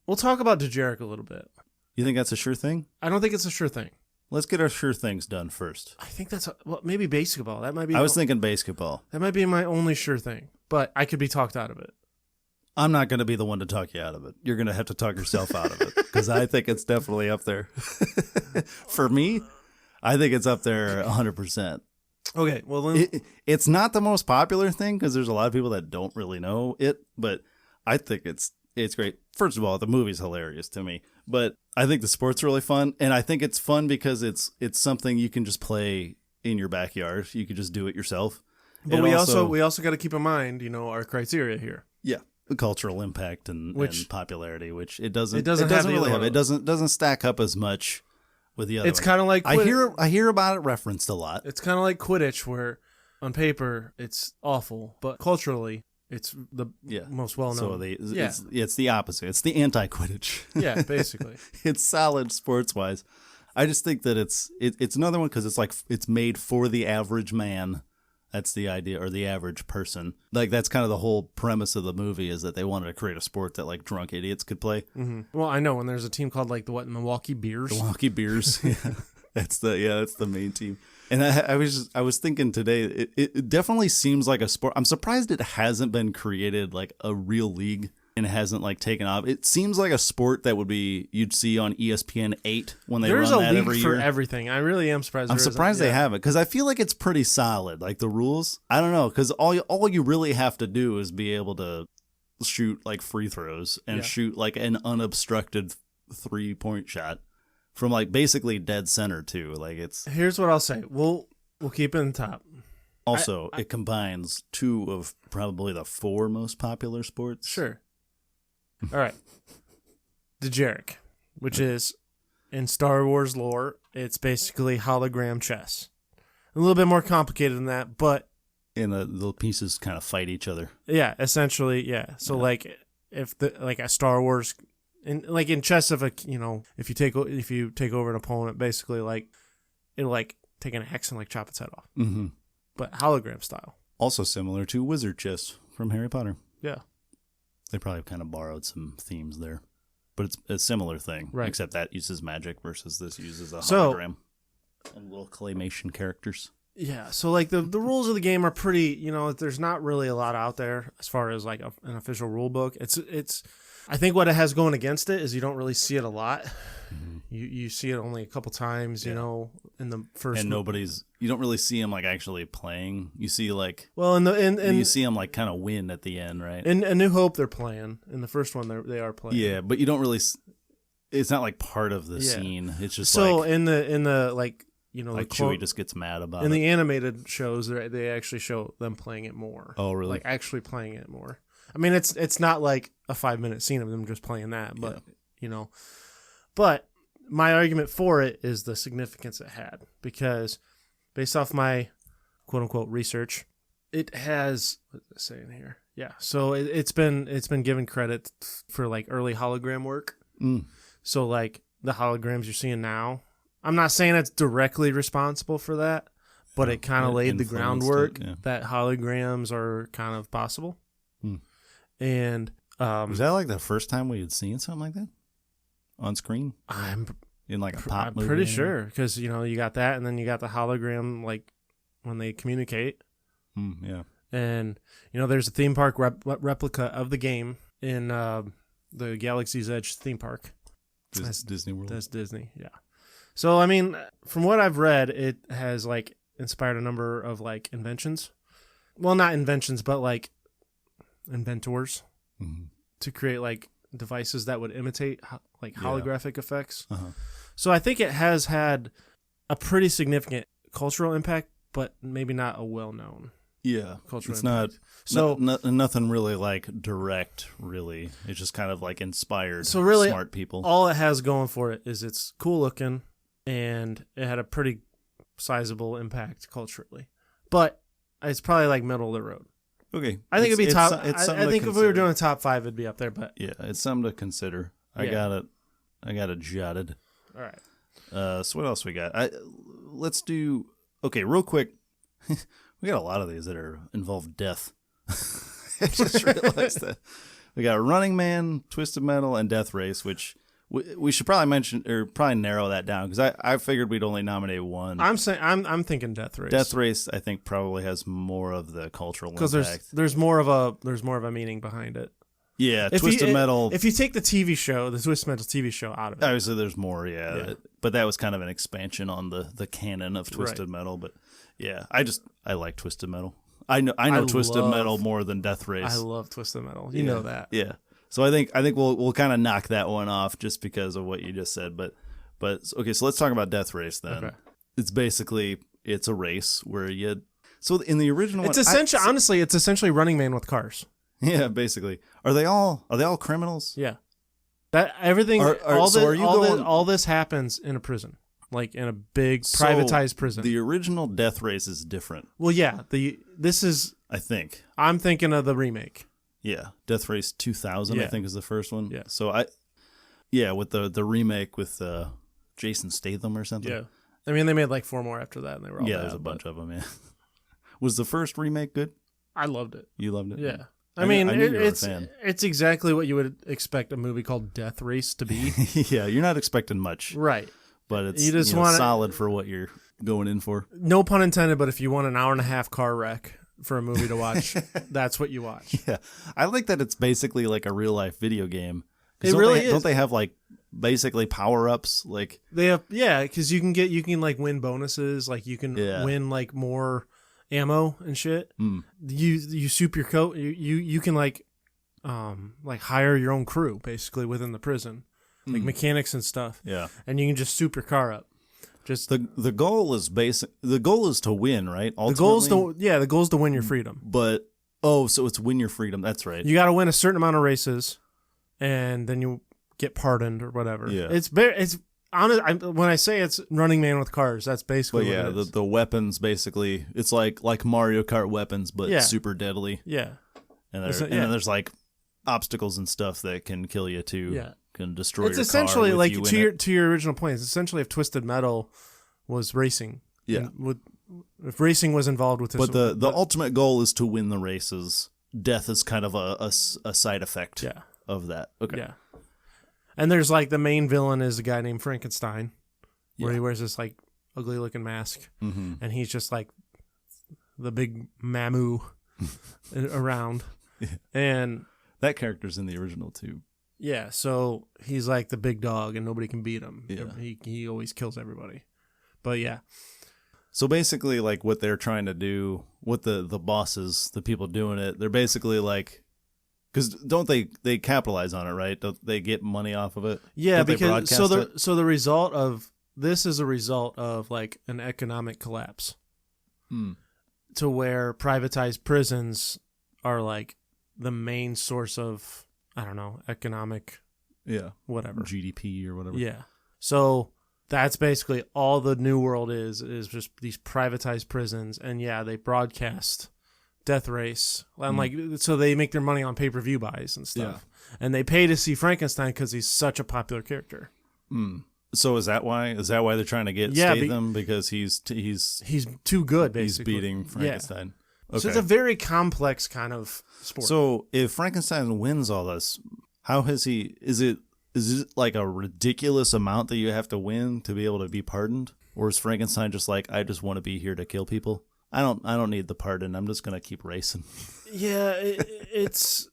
We'll talk about DeJarek a little bit. You think that's a sure thing? I don't think it's a sure thing. Let's get our sure things done first. I think that's maybe basketball. That might be. I was thinking basketball. That might be my only sure thing, but I could be talked out of it. I'm not going to be the one to talk you out of it. You're going to have to talk yourself out of it, because I think it's definitely up there. For me, I think it's up there 100%. Okay, well then it's not the most popular thing because there's a lot of people that don't really know it, but I think it's great. First of all, the movie's hilarious to me, but I think the sport's really fun, and I think it's fun because it's something you can just play in your backyard. You can just do it yourself. But and we also got to keep in mind, our criteria here. Yeah. The cultural impact and popularity, which it doesn't stack up as much with the other. It's kind of like I hear about it referenced a lot. It's kind of like Quidditch, where on paper it's awful, but culturally it's the most well known. So it's the opposite. It's the anti-Quidditch. Yeah, basically. It's solid sports wise. I just think that it's another one because it's made for the average man. That's the idea, or the average person. Like, that's kind of the whole premise of the movie, is that they wanted to create a sport that like drunk idiots could play. Mm-hmm. Well, I know when there's a team called like the Milwaukee Beers. The Milwaukee Beers. Yeah. That's the main team. And I was thinking today, it definitely seems like a sport. I'm surprised it hasn't been created like a real league and it hasn't like taken off. It seems like a sport that you'd see on ESPN 8 when they run that every year. There's a league for everything. I really am surprised. I'm surprised they haven't, because I feel like it's pretty solid. Like the rules, I don't know, because all you really have to do is be able to shoot like free throws and shoot like an unobstructed 3-point shot from like basically dead center too. Like Here's what I'll say. We'll keep it in top. Also, it combines 2 of probably the 4 most popular sports. Sure. All right. DeJarek, which is in Star Wars lore, it's basically hologram chess. A little bit more complicated than that, but and the pieces kind of fight each other. Yeah, essentially, yeah. So like if a Star Wars in chess, if you take over an opponent, basically like it'll like take an axe and like chop its head off. Mm-hmm. But hologram style. Also similar to wizard chess from Harry Potter. Yeah. They probably kind of borrowed some themes there. but it's a similar thing, Right. except that uses magic versus this uses a So- hologram and little claymation characters. Yeah, so like the rules of the game are pretty, there's not really a lot out there as far as like an official rule book. It's I think what it has going against it is you don't really see it a lot. Mm-hmm. You see it only a couple times, in the first. And you don't really see them like actually playing. You see like, well, you see them like kind of win at the end, right? in A New Hope they're playing. In the first one they are playing. Yeah, but you don't really. It's not like part of the scene. It's just so like in the like like Chewie just gets mad about in it. the animated shows they actually show them playing it more. Oh, really? Like actually playing it more. I mean, it's not like a 5-minute scene of them just playing that, but But my argument for it is the significance it had, because based off my quote unquote research, it has, what does it say in here? Yeah, so it's been given credit for like early hologram work. So like the holograms you're seeing now, I'm not saying it's directly responsible for that, but it kind of laid the groundwork that holograms are kind of possible. And was that like the first time we had seen something like that on screen? In like a pop movie? I'm pretty sure, because you got that, and then you got the hologram like when they communicate. Yeah. And there's a theme park replica of the game in the Galaxy's Edge theme park. That's Disney World. That's Disney, yeah. So I mean, from what I've read, it has like inspired a number of like inventions. Well, not inventions, but like inventors to create like devices that would imitate like holographic effects. So I think it has had a pretty significant cultural impact, but maybe not a well-known cultural it's impact. Nothing really like direct, really. It's just kind of like inspired smart people. All it has going for it is it's cool looking, and it had a pretty sizable impact culturally. But it's probably like middle of the road. Okay. I think it'd be top. It's I think if we were doing a top 5, it'd be up there. But yeah, it's something to consider. I got it jotted. All right. So what else we got? Let's do. Okay, real quick. We got a lot of these that involve death. I just realized that we got Running Man, Twisted Metal, and Death Race, which we should probably mention or probably narrow that down, because I figured we'd only nominate one. I'm thinking Death Race. Death Race, I think, probably has more of the cultural impact, because there's more of a meaning behind it. Yeah, Twisted Metal. If you take the Twisted Metal TV show out of it, obviously there's more. Yeah. But that was kind of an expansion on the canon of Twisted Metal. But yeah, I like Twisted Metal. I know Twisted Metal more than Death Race. I love Twisted Metal. You know that. Yeah. So I think we'll kind of knock that one off just because of what you just said. But okay, so let's talk about Death Race then. Okay. It's basically a race where so in the original it's essentially honestly it's essentially Running Man with cars. Yeah, basically. Are they all criminals? Yeah. That everything all this happens in a prison. Like in a big privatized prison. The original Death Race is different. Well, yeah, this is I think. I'm thinking of the remake. Yeah, Death Race 2000 I think is the first one. Yeah. So with the remake with Jason Statham or something. Yeah. I mean, they made like 4 more after that, and they were all bad, there's a bunch of them, yeah. Was the first remake good? I loved it. You loved it? Yeah. I mean, it's exactly what you would expect a movie called Death Race to be. Yeah, you're not expecting much. Right. But it's you just want solid for what you're going in for. No pun intended, but if you want an hour-and-a-half car wreck for a movie to watch, that's what you watch. Yeah. I like that it's basically like a real-life video game. It really is. Don't they have like basically power-ups? Like they have, yeah, because you can like win bonuses, like you can win like more ammo and shit. You soup your coat. You can like hire your own crew basically within the prison, like mechanics and stuff. Yeah, and you can just soup your car up. Just the goal is the goal is to win, right? Ultimately, the goal is to win your freedom. But so it's win your freedom. That's right. You got to win a certain amount of races, and then you get pardoned or whatever. Yeah, it's honest. When I say it's Running Man with cars, that's basically. But yeah, the weapons basically it's like Mario Kart weapons, but super deadly. Yeah, and then there's like obstacles and stuff that can kill you too. Yeah, can destroy. It's your essentially car like to your original point. It's essentially if Twisted Metal was racing. Yeah, if racing was involved with this. But the ultimate goal is to win the races. Death is kind of a side effect. Yeah. Of that. Okay. Yeah. And there's like the main villain is a guy named Frankenstein, where he wears this like ugly looking mask, and he's just like the big Mamu around. Yeah. And that character's in the original too. Yeah, so he's like the big dog and nobody can beat him. Yeah. He always kills everybody. But yeah. So basically, like what they're trying to do, what the bosses, the people doing it, they're basically like, because don't they capitalize on it, right? Don't they get money off of it? Yeah, Don't they because broadcast so the result of this is a result of like an economic collapse, to where privatized prisons are like the main source of, I don't know, economic, whatever, GDP or whatever. Yeah, so that's basically all the New World is just these privatized prisons, and they broadcast Death Race, and like so they make their money on pay-per-view buys and stuff, and they pay to see Frankenstein because he's such a popular character. So is that why? Is that why they're trying to get Statham, because he's too good, basically. He's beating Frankenstein. Okay. So it's a very complex kind of sport. So if Frankenstein wins all this, how has he? Is it like a ridiculous amount that you have to win to be able to be pardoned, or is Frankenstein just like, I just want to be here to kill people? I don't need the pardon. I'm just gonna keep racing. Yeah, it's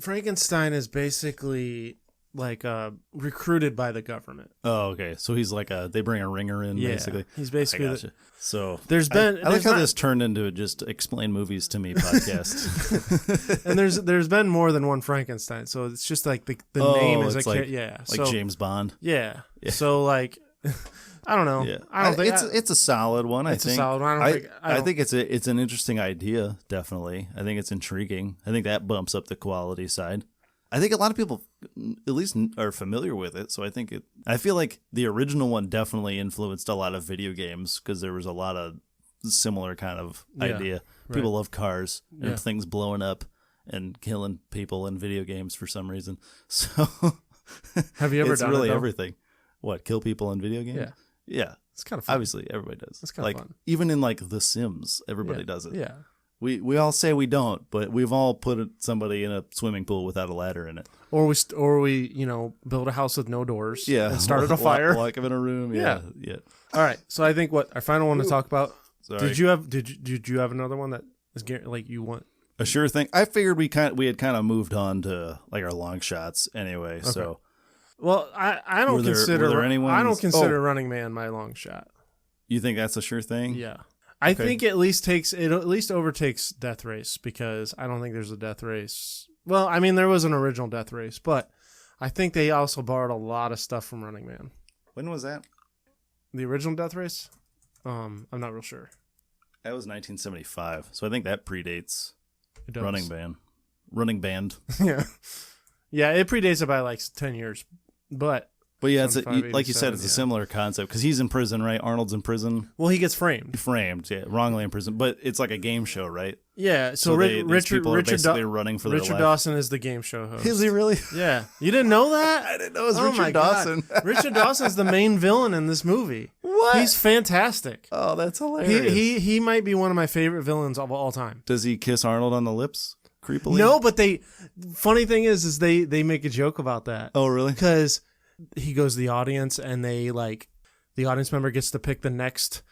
Frankenstein is basically like recruited by the government. Oh, okay. So he's like they bring a ringer in, basically. He's basically I gotcha. So I like how this turned into a just explain movies to me podcast. And there's been more than one Frankenstein, so it's just like the name is like so, James Bond. Yeah. So like I don't know. Yeah. I don't think it's a solid one. It's a solid one. I think it's an interesting idea. Definitely, I think it's intriguing. I think that bumps up the quality side. I think a lot of people, at least, are familiar with it. So I feel like the original one definitely influenced a lot of video games because there was a lot of similar kind of idea. People love cars and things blowing up and killing people in video games for some reason. So have you ever it's done really it, everything? What, kill people in video games? Yeah. It's kind of fun. Obviously, everybody does. It's kind of fun. Even in like The Sims, everybody does it. Yeah. We all say we don't, but we've all put somebody in a swimming pool without a ladder in it. Or we build a house with no doors. Yeah. And started a fire. Lock them in a room. Yeah. All right. So I think our final one to talk about. Sorry. Did you have another one that is like you want? A sure thing. I figured we had kind of moved on to like our long shots anyway. Okay. So. Well, I don't consider Running Man my long shot. You think that's a sure thing? Yeah. I think it at least overtakes Death Race, because I don't think there's a Death Race. Well, I mean, there was an original Death Race, but I think they also borrowed a lot of stuff from Running Man. When was that? The original Death Race? I'm not real sure. That was 1975, so I think that predates Running Band. Yeah. Yeah, it predates it by like 10 years, But yeah, it's like you said, it's a similar concept because he's in prison, right? Arnold's in prison. Well, he gets framed, wrongly in prison. But it's like a game show, right? Yeah. So Richard running for their life. Richard Dawson is the game show host. Is he really? Yeah. You didn't know that? I didn't know it was Richard Dawson. Richard Dawson's the main villain in this movie. What? He's fantastic. Oh, that's hilarious. He might be one of my favorite villains of all time. Does he kiss Arnold on the lips creepily? No, but funny thing is they make a joke about that. Oh, really? Because he goes to the audience, and the audience member gets to pick the next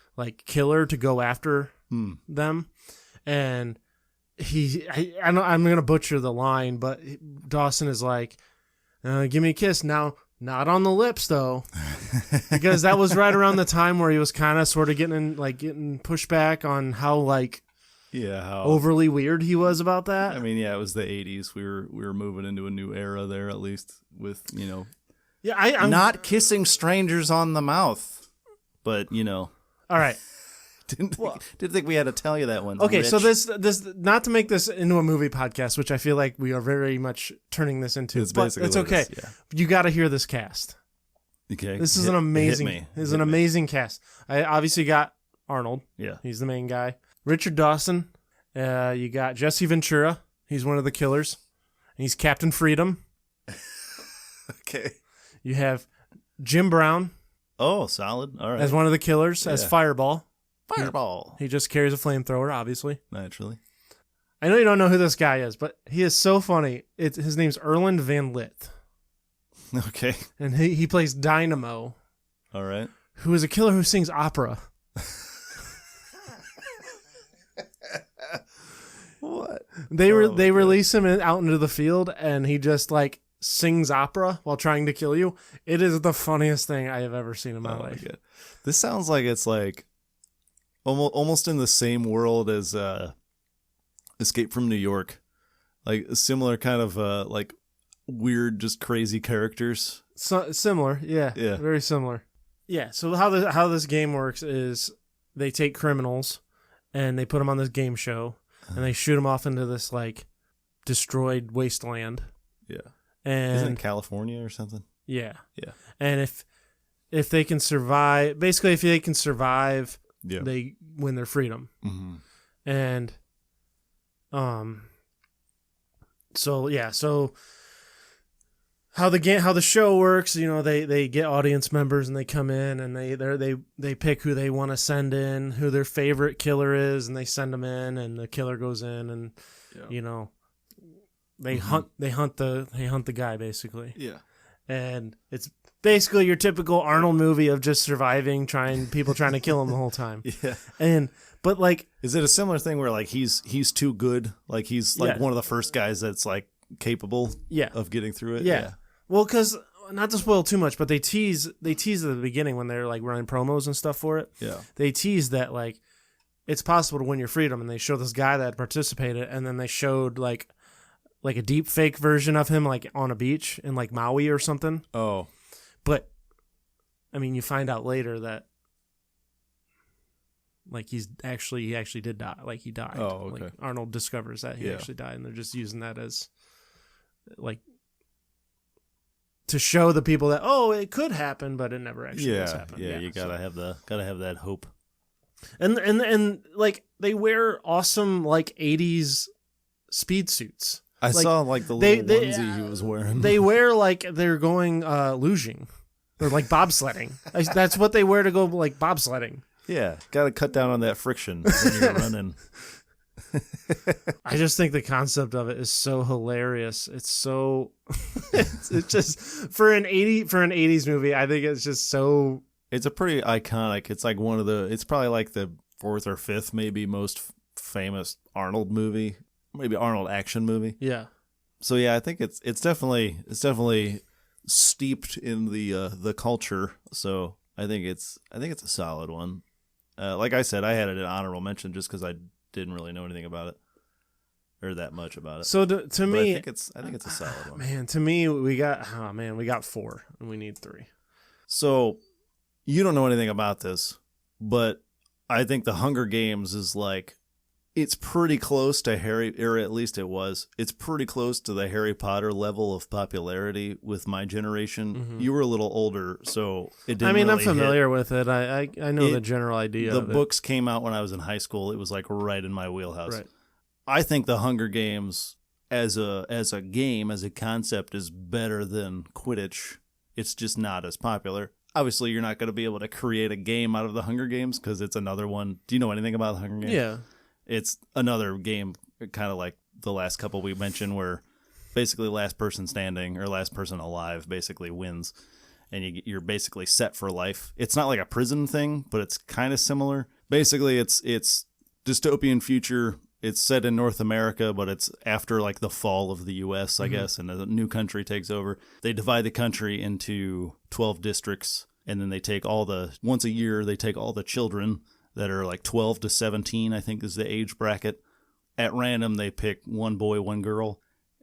killer to go after them, and I'm gonna butcher the line, but Dawson is like, "Give me a kiss now, not on the lips though," because that was right around the time where he was kind of sort of getting pushback on how how overly weird he was about that. I mean, yeah, it was the 80s. We were moving into a new era there, at least with Yeah, I'm not kissing strangers on the mouth, but All right. Didn't think we had to tell you that one. Okay, Rich. so this not to make this into a movie podcast, which I feel like we are very much turning this into. But it's okay. You got to hear this cast. Okay. This is an amazing. This is an amazing cast. I obviously got Arnold. Yeah. He's the main guy. Richard Dawson. You got Jesse Ventura. He's one of the killers. And he's Captain Freedom. Okay. You have Jim Brown. Oh, solid. All right. As one of the killers, as Fireball. Fireball. He just carries a flamethrower, obviously. Naturally. I know you don't know who this guy is, but he is so funny. His name's Erland Van Lith. Okay. And he plays Dynamo, All right. who is a killer who sings opera. What? They release him out into the field, and he just like sings opera while trying to kill you. It is the funniest thing I have ever seen in my life. God. This sounds like it's like almost in the same world as Escape from New York, like a similar kind of like weird, just crazy characters. So, similar, yeah, very similar. Yeah. So how this game works is they take criminals and they put them on this game show. And they shoot them off into this like destroyed wasteland. Yeah. And isn't it California or something? Yeah. Yeah. And if they can survive, basically if they can survive, yeah, they win their freedom. Mm-hmm. And so how the show works, they get audience members and they come in and they pick who they want to send in, who their favorite killer is, and they send them in, and the killer goes in, and they hunt the guy basically. Yeah. And it's basically your typical Arnold movie of just surviving, people trying to kill him the whole time. Yeah. But like, is it a similar thing where like he's too good, like he's like one of the first guys that's like capable of getting through it? Yeah. Well, because not to spoil too much, but they tease at the beginning when they're like running promos and stuff for it. Yeah. They tease that like it's possible to win your freedom, and they show this guy that participated, and then they showed like a deep fake version of him like on a beach in like Maui or something. Oh. But I mean, you find out later that like he actually did die. Like he died. Oh, okay. Like Arnold discovers that he actually died, and they're just using that as like to show the people that it could happen, but it never actually does happen. Yeah, you gotta have that hope. And like they wear awesome like 80s speed suits. I saw like the little onesie he was wearing. They wear like they're going luging or like bobsledding. That's what they wear to go like bobsledding. Yeah, gotta cut down on that friction when you're running. I just think the concept of it is so hilarious. It's so it's just for an 80s movie, I think it's just so, it's a pretty iconic. It's like it's probably like the fourth or fifth maybe most famous Arnold movie, maybe Arnold action movie. Yeah. So yeah, I think it's definitely steeped in the culture. So I think it's a solid one. Like I said, I had it an honorable mention just because I didn't really know anything about it or that much about it. So to me, I think it's a solid one. Man, to me, we got 4 and we need 3. So you don't know anything about this, but I think the Hunger Games is like, it's pretty close to or at least it's pretty close to the Harry Potter level of popularity with my generation. Mm-hmm. You were a little older, so it didn't really I'm familiar with it. I know the general idea of it. The books came out when I was in high school. It was like right in my wheelhouse. Right. I think the Hunger Games as a game, as a concept, is better than Quidditch. It's just not as popular. Obviously, you're not going to be able to create a game out of the Hunger Games because it's another one. Do you know anything about the Hunger Games? Yeah. It's another game, kind of like the last couple we mentioned, where basically last person standing or last person alive basically wins, and you're basically set for life. It's not like a prison thing, but it's kind of similar. Basically, it's dystopian future. It's set in North America, but it's after like the fall of the U.S., I guess, and a new country takes over. They divide the country into 12 districts, and then they take once a year, they take all the children that are like 12 to 17, I think is the age bracket. At random, they pick one boy, one girl.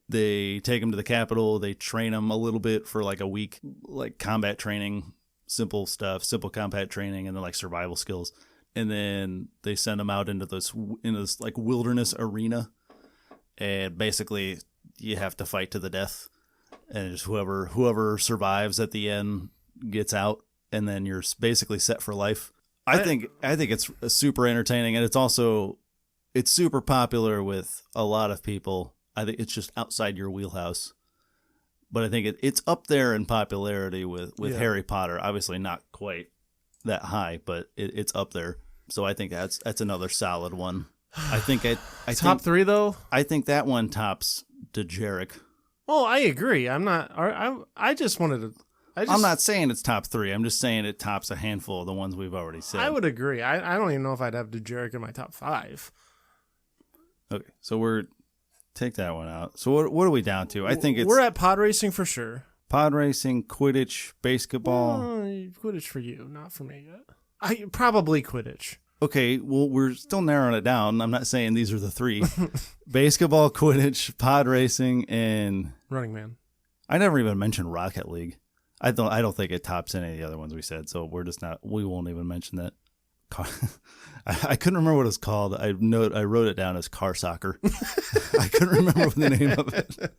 They take them to the Capitol. They train them a little bit for like a week, like combat training, simple stuff, simple combat training, and then like survival skills. And then they send them out into this like wilderness arena. And basically, you have to fight to the death. And just whoever survives at the end gets out. And then you're basically set for life. I think it's super entertaining, and it's super popular with a lot of people. I think it's just outside your wheelhouse, but I think it's up there in popularity with Harry Potter. Obviously, not quite that high, but it's up there. So I think that's another solid one. I think top 3 though. I think that one tops Dejarik. Oh, I agree. I'm not. I just wanted to. I'm not saying it's top 3. I'm just saying it tops a handful of the ones we've already said. I would agree. I don't even know if I'd have Dejarik in my top 5. Okay, so take that one out. So what are we down to? I think we're at pod racing for sure. Pod racing, Quidditch, basketball. Quidditch for you, not for me yet. Probably Quidditch. Okay, well, we're still narrowing it down. I'm not saying these are the 3. Basketball, Quidditch, pod racing, and Running Man. I never even mentioned Rocket League. I don't think it tops any of the other ones we said, so we won't even mention that. I couldn't remember what it's called. I wrote it down as car soccer. I couldn't remember the name of it.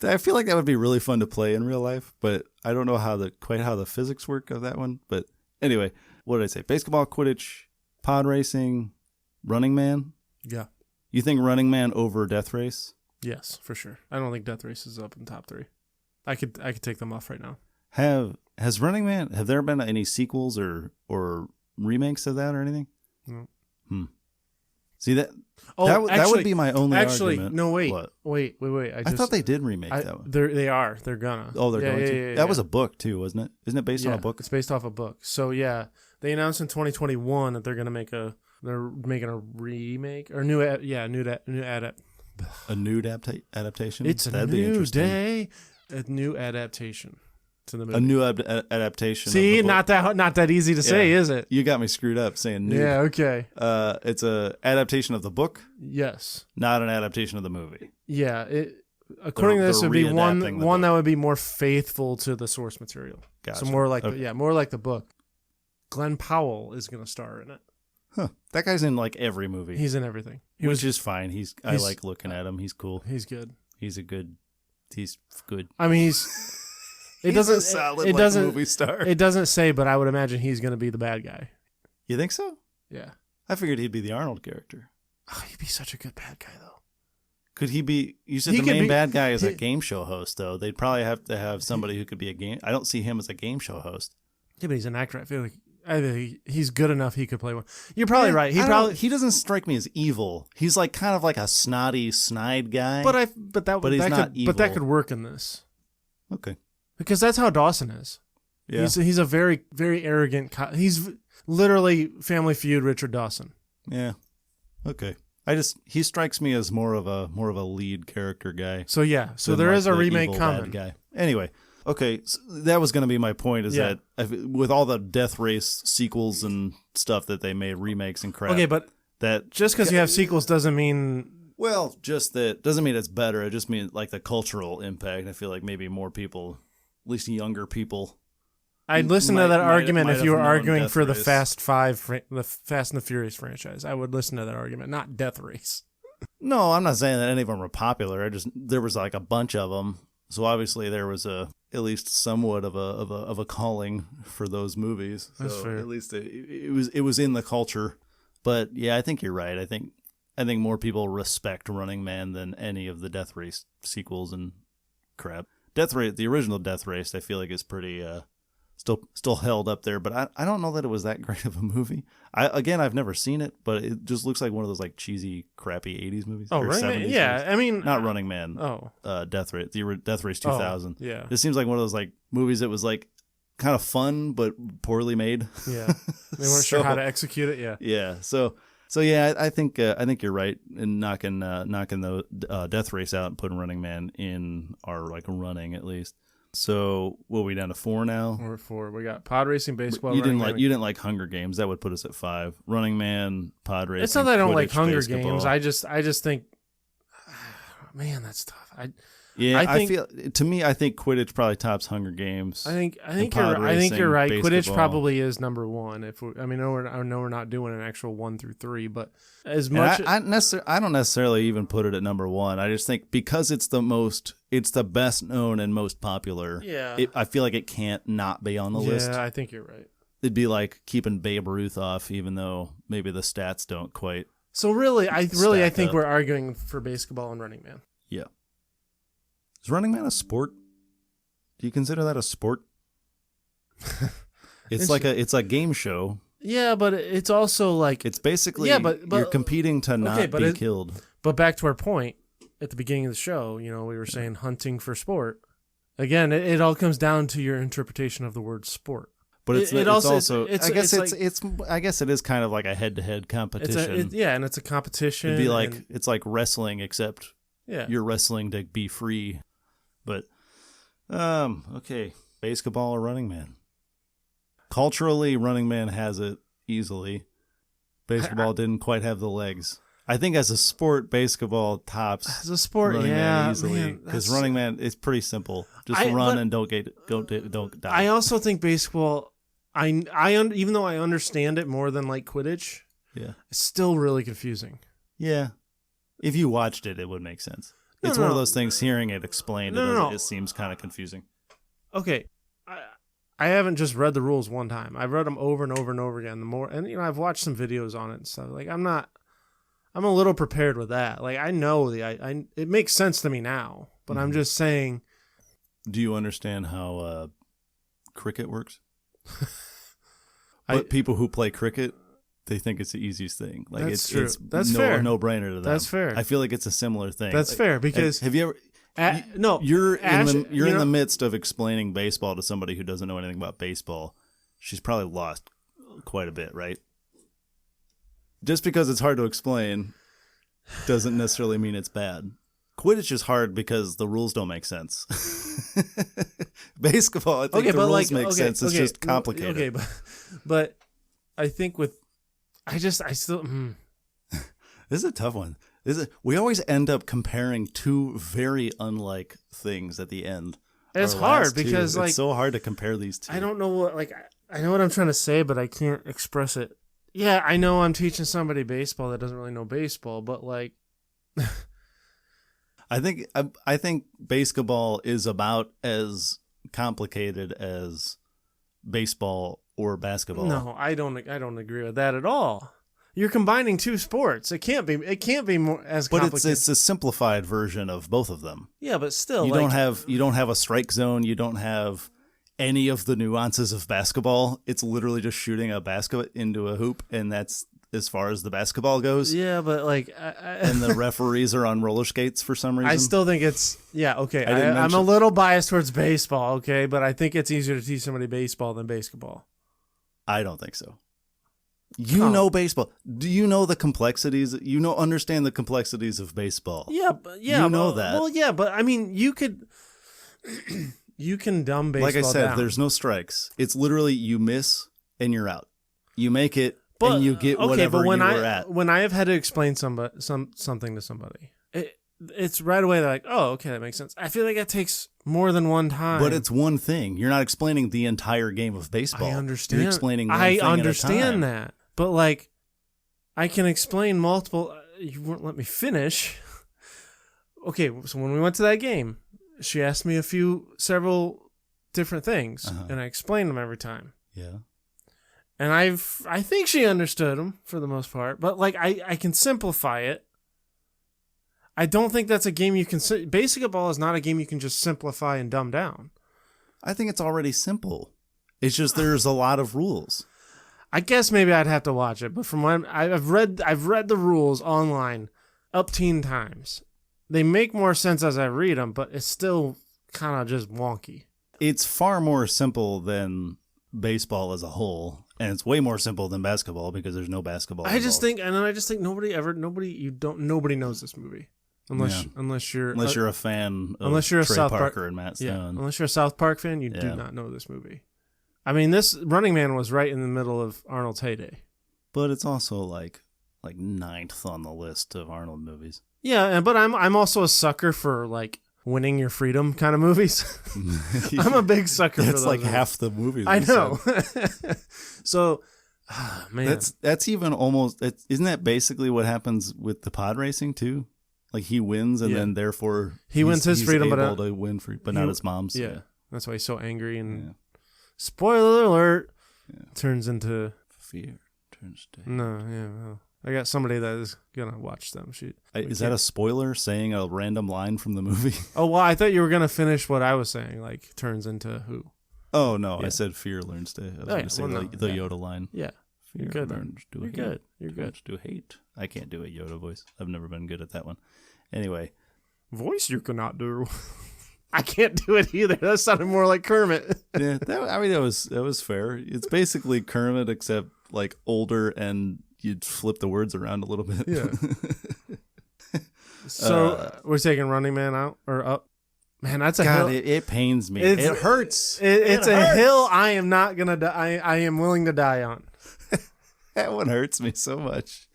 I feel like that would be really fun to play in real life, but I don't know quite how the physics work of that one. But anyway, what did I say? Basketball, Quidditch, pod racing, Running Man. Yeah. You think Running Man over Death Race? Yes, for sure. I don't think Death Race is up in top 3. I could take them off right now. Has Running Man? Have there been any sequels or remakes of that or anything? No. See that? That would be my only argument. No, wait. What? Wait. I thought they did remake that one. They are. They're gonna. Oh, they're going to. That was a book too, wasn't it? Isn't it based on a book? It's based off a book. So yeah, they announced in 2021 that they're gonna make they're making a remake or new adaptation. It's That'd a be new interesting. day. A new adaptation to the movie. A new adaptation. See, of the book. not that easy to say, is it? You got me screwed up saying new. Yeah. Okay. It's a adaptation of the book, Yes. not an adaptation of the movie. Yeah. According to this, they're would be readapting the one that book. would be more faithful to the source material. Gotcha. So more like Okay. more like the book. Glenn Powell is going to star in it. Huh. That guy's in like every movie. He's in everything. Which is fine. I like looking at him. He's cool. He's good. He's good. I mean, It He's doesn't. a solid It doesn't. movie star. It doesn't say, but I would imagine he's going to be the bad guy. You think so? Yeah. I figured he'd be the Arnold character. Oh, he'd be such a good bad guy, though. Could he be? You said He the could main be- bad guy is a he- game show host, though. They'd probably have to have somebody who could be a game. I don't see him as a game show host. Yeah, but he's an actor. I feel like he's good enough. He could play one. You're probably right. He doesn't strike me as evil. He's like kind of like a snotty, snide guy. But he's that not could, evil. But that could work in this Okay. because that's how Dawson is. Yeah. He's a very, very arrogant. He's literally Family Feud Richard Dawson. Yeah. Okay. He strikes me as more of a lead character guy. So yeah. So than there like is a the remake evil coming. bad guy. Anyway. Okay, so that was going to be my point. Is that with all the Death Race sequels and stuff that they made remakes and crap. Okay, but that just because you have sequels doesn't mean. Well, just that doesn't mean it's better. It just means like the cultural impact. I feel like maybe more people, at least younger people. I'd listen to that argument might if you were have known arguing Death for the Race. the Fast and the Furious franchise. I would listen to that argument, not Death Race. No, I'm not saying that any of them were popular. There was like a bunch of them. So obviously there was at least somewhat of a calling for those movies. So That's fair. At least it was in the culture. But yeah, I think you're right. I think more respect Running Man than any of the Death Race sequels and crap. Death Race, the original Death Race, I feel like is pretty still held up there. But I don't know that it was that great of a movie. I've never seen it, but it just looks like one of those like cheesy, crappy 80s movies. Oh, or Running 70s Man? Yeah, movies. I mean, Not Running Man. Oh, Death Race, Death Race 2000. Oh, yeah, This seems like one of those like movies that was like kind of fun but poorly made. yeah. They weren't sure how to execute it. Yeah, Yeah. So yeah, I think you're right in knocking the Death Race out and putting Running Man in our like running at least. So what are we down to 4 now? or 4. We got pod racing, baseball. You Running Man. didn't like Hunger Games. That would put us at 5. Running Man, pod racing. It's not that I don't like Quidditch, Hunger basketball. Games. I just think, man, that's tough. I I feel to me, I think Quidditch probably tops Hunger Games. think pod you're right. Quidditch basketball. probably is number 1. I know we're not doing an actual 1 through 3, but as And much I don't necessarily even put it at number 1. I just think because it's the best known and most popular. Yeah. I feel like it can't not be on the list. Yeah, I think you're right. It'd be like keeping Babe Ruth off, even though maybe the stats don't quite. So really, I Stack think up. we're arguing for basketball and Running Man. Yeah. Is Running Man a sport? Do you consider that a sport? It's like a game show. Yeah, but it's also like It's basically Yeah, but you're competing to not okay, but be killed. But back to our point, at the beginning of the show, we were saying hunting for sport. Again, it all comes down to your interpretation of the word sport. But I guess it is kind of like a head-to-head competition. And it's a competition. It'd be like it's like wrestling, except you're wrestling to be free. But okay, basketball or Running Man. Culturally, Running Man has it easily. Basketball didn't quite have the legs. I think as a sport, basketball tops as a sport, Running Man easily, because Running Man is pretty simple. Just run and don't die. I also think baseball. Even though I understand it more than like Quidditch, it's still really confusing. Yeah, if you watched it, it would make sense. It's one of those things. Hearing it explained, it seems kind of confusing. Okay, I haven't just read the rules one time. I've read them over and over and over again. I've watched some videos on it and stuff. Like I'm a little prepared with that. Like I know it makes sense to me now, but I'm just saying. Do you understand how cricket works? But people who play cricket, they think it's the easiest thing. Like that's true. That's fair. No brainer to them. That's fair. I feel like it's a similar thing. That's fair because have you ever? You're in the midst of explaining baseball to somebody who doesn't know anything about baseball. She's probably lost quite a bit, right? Just because it's hard to explain doesn't necessarily mean it's bad. Quidditch is hard because the rules don't make sense. Basketball, I think the rules make sense. It's just complicated. Okay, but I think I still. This is a tough one. We always end up comparing two very unlike things at the end. It's hard because it's so hard to compare these two. I don't know what I know what I'm trying to say, but I can't express it. Yeah, I know I'm teaching somebody baseball that doesn't really know baseball, but like. I think basketball is about as complicated as baseball or basketball. No, I don't agree with that at all. You're combining two sports. It can't be more as complicated. But it's a simplified version of both of them. Yeah, but still you don't have a strike zone, you don't have any of the nuances of basketball. It's literally just shooting a basket into a hoop, and that's as far as the basketball goes. Yeah, but like... and the referees are on roller skates for some reason. I still think it's... Yeah, okay. I'm a little biased towards baseball, okay? But I think it's easier to teach somebody baseball than basketball. I don't think so. You know baseball. Do you know the complexities? Understand the complexities of baseball. Yeah, you know that. Well, yeah, but I mean, you could... you can dumb baseball Like I said, down. There's no strikes. It's literally you miss and you're out. You make it... and you get whatever you were at. When I have had to explain something to somebody, it's right away they're like, oh, okay, that makes sense. I feel like it takes more than one time. But it's one thing. You're not explaining the entire game of baseball. I understand. You're explaining one thing at a time. I understand that. But like, I can explain multiple... You won't let me finish. Okay, so when we went to that game, she asked me several different things, and I explained them every time. Yeah. And I think she understood them for the most part, but like I can simplify it. I don't think that's a game you can. Basketball is not a game you can just simplify and dumb down. I think it's already simple. It's just there's a lot of rules. I guess maybe I'd have to watch it, but from when I've read the rules online up teen times. They make more sense as I read them, but it's still kind of just wonky. It's far more simple than baseball as a whole. And it's way more simple than basketball because there's no basketball. I just think nobody knows this movie unless you're a fan of Trey Parker and Matt Stone. Yeah, unless you're a South Park fan, you do not know this movie. I mean, this Running Man was right in the middle of Arnold's heyday, but it's also like 9th on the list of Arnold movies. Yeah, but I'm also a sucker for like winning your freedom kind of movies. I'm a big sucker for those. That's like half the movies. I know. So, man. That's even almost... Isn't that basically what happens with the pod racing too? Like he wins and then therefore... He wins his freedom, but to win but not his mom's. Yeah. That's why he's so angry and... Spoiler alert! Yeah. Turns into... Fear turns to... No, yeah, well... I got somebody that is gonna watch them. Is that a spoiler? Saying a random line from the movie? Oh well, I thought you were gonna finish what I was saying. Like turns into who? Oh no, yeah. I said fear learns to. I was gonna say the Yoda line. Yeah, fear you're good. Learns to you're hate. Good. You're good. To hate. I can't do a Yoda voice. I've never been good at that one. Anyway, voice you cannot do. I can't do it either. That sounded more like Kermit. Yeah, that was fair. It's basically Kermit except like older, and you'd flip the words around a little bit. Yeah. So we're taking Running Man out or up. Man, that's a hill. It pains me. It hurts. It's a hill I am not gonna die. I am willing to die on. That one hurts me so much.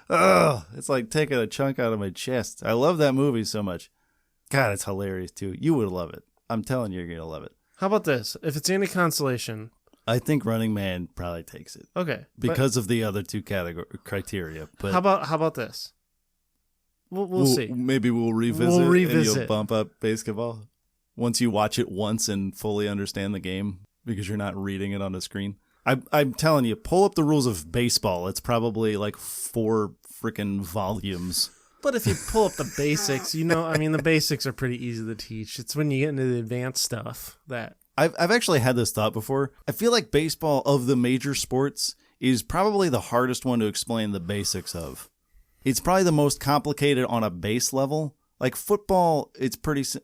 Ugh, it's like taking a chunk out of my chest. I love that movie so much. God, it's hilarious too. You would love it. I'm telling you, you're gonna love it. How about this? If it's any consolation, I think Running Man probably takes it. Okay, because of the other two criteria. But how about this? We'll see. Maybe we'll revisit. And you'll bump up basketball once you watch it once and fully understand the game because you're not reading it on a screen. I'm telling you, pull up the rules of baseball. It's probably like 4 freaking volumes. But if you pull up the basics, the basics are pretty easy to teach. It's when you get into the advanced stuff that I've actually had this thought before. I feel like baseball of the major sports is probably the hardest one to explain the basics of. It's probably the most complicated on a base level. Like football,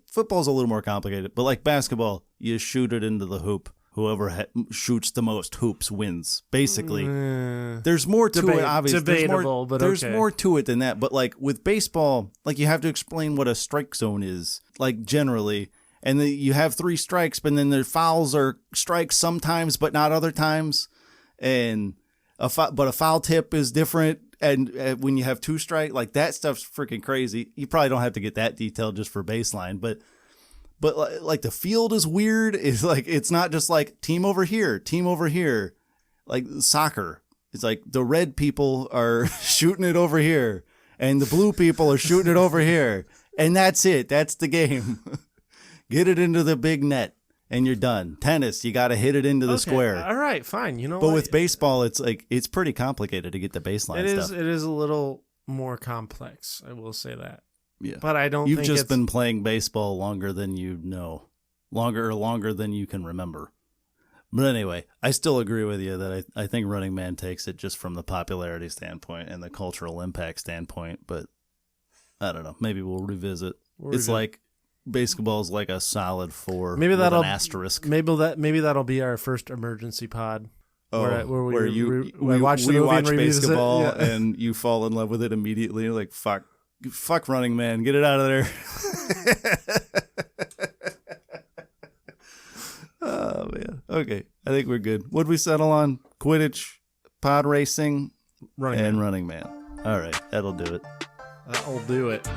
football's a little more complicated, but like basketball, you shoot it into the hoop. Whoever shoots the most hoops wins, basically. There's more to it, obviously. Debatable, there's more to it than that. But like with baseball, like you have to explain what a strike zone is, like generally. And you have 3 strikes, but then the fouls are strikes sometimes, but not other times. And but a foul tip is different. And when you have 2 strikes, like that stuff's freaking crazy. You probably don't have to get that detailed just for baseline, but like the field is weird. It's like it's not just like team over here. Like soccer, it's like the red people are shooting it over here, and the blue people are shooting it over here, and that's it. That's the game. Get it into the big net, and you're done. Tennis, you got to hit it into the square. All right, fine. But with baseball, it's like it's pretty complicated to get the baseline stuff. It is a little more complex. I will say that. Yeah, but I don't. You've just been playing baseball longer than you know, longer than you can remember. But anyway, I still agree with you that I think Running Man takes it just from the popularity standpoint and the cultural impact standpoint. But I don't know. Maybe we'll revisit. It's like basketball's like a solid 4. Maybe that'll an asterisk. Maybe that'll be our first emergency pod. Where we watch basketball and you fall in love with it immediately. You're like, fuck Running Man, get it out of there. Oh man. Okay, I think we're good. What'd we settle on? Quidditch, pod racing, Running Man. All right, that'll do it. That'll do it.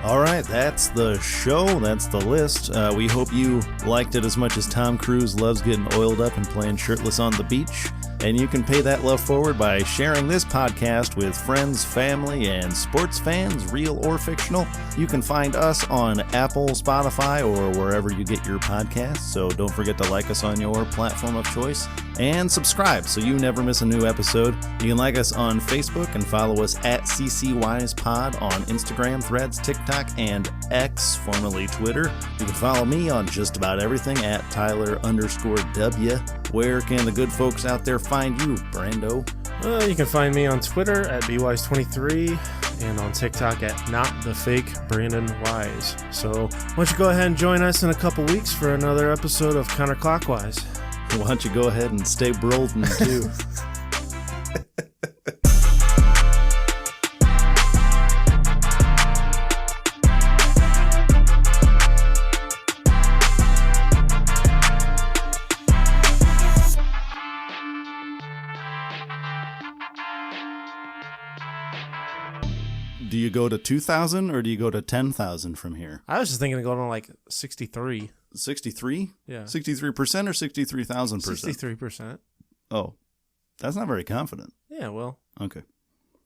All right, that's the show. That's the list. We hope you liked it as much as Tom Cruise loves getting oiled up and playing shirtless on the beach. And you can pay that love forward by sharing this podcast with friends, family, and sports fans, real or fictional. You can find us on Apple, Spotify, or wherever you get your podcasts. So don't forget to like us on your platform of choice and subscribe so you never miss a new episode. You can like us on Facebook and follow us at CCWisePod on Instagram, Threads, TikTok, and X, formerly Twitter. You can follow me on just about everything at Tyler_W. Where can the good folks out there find you, Brando? You can find me on Twitter at BWise23 and on TikTok at NotTheFakeBrandonWise. So why don't you go ahead and join us in a couple weeks for another episode of Counterclockwise. Why don't you go ahead and stay Brolden too? Do you go to 2,000 or do you go to 10,000 from here? I was just thinking of going to like 63. 63? Yeah. 63% or 63,000%? 63%. Oh, that's not very confident. Yeah, well. Okay.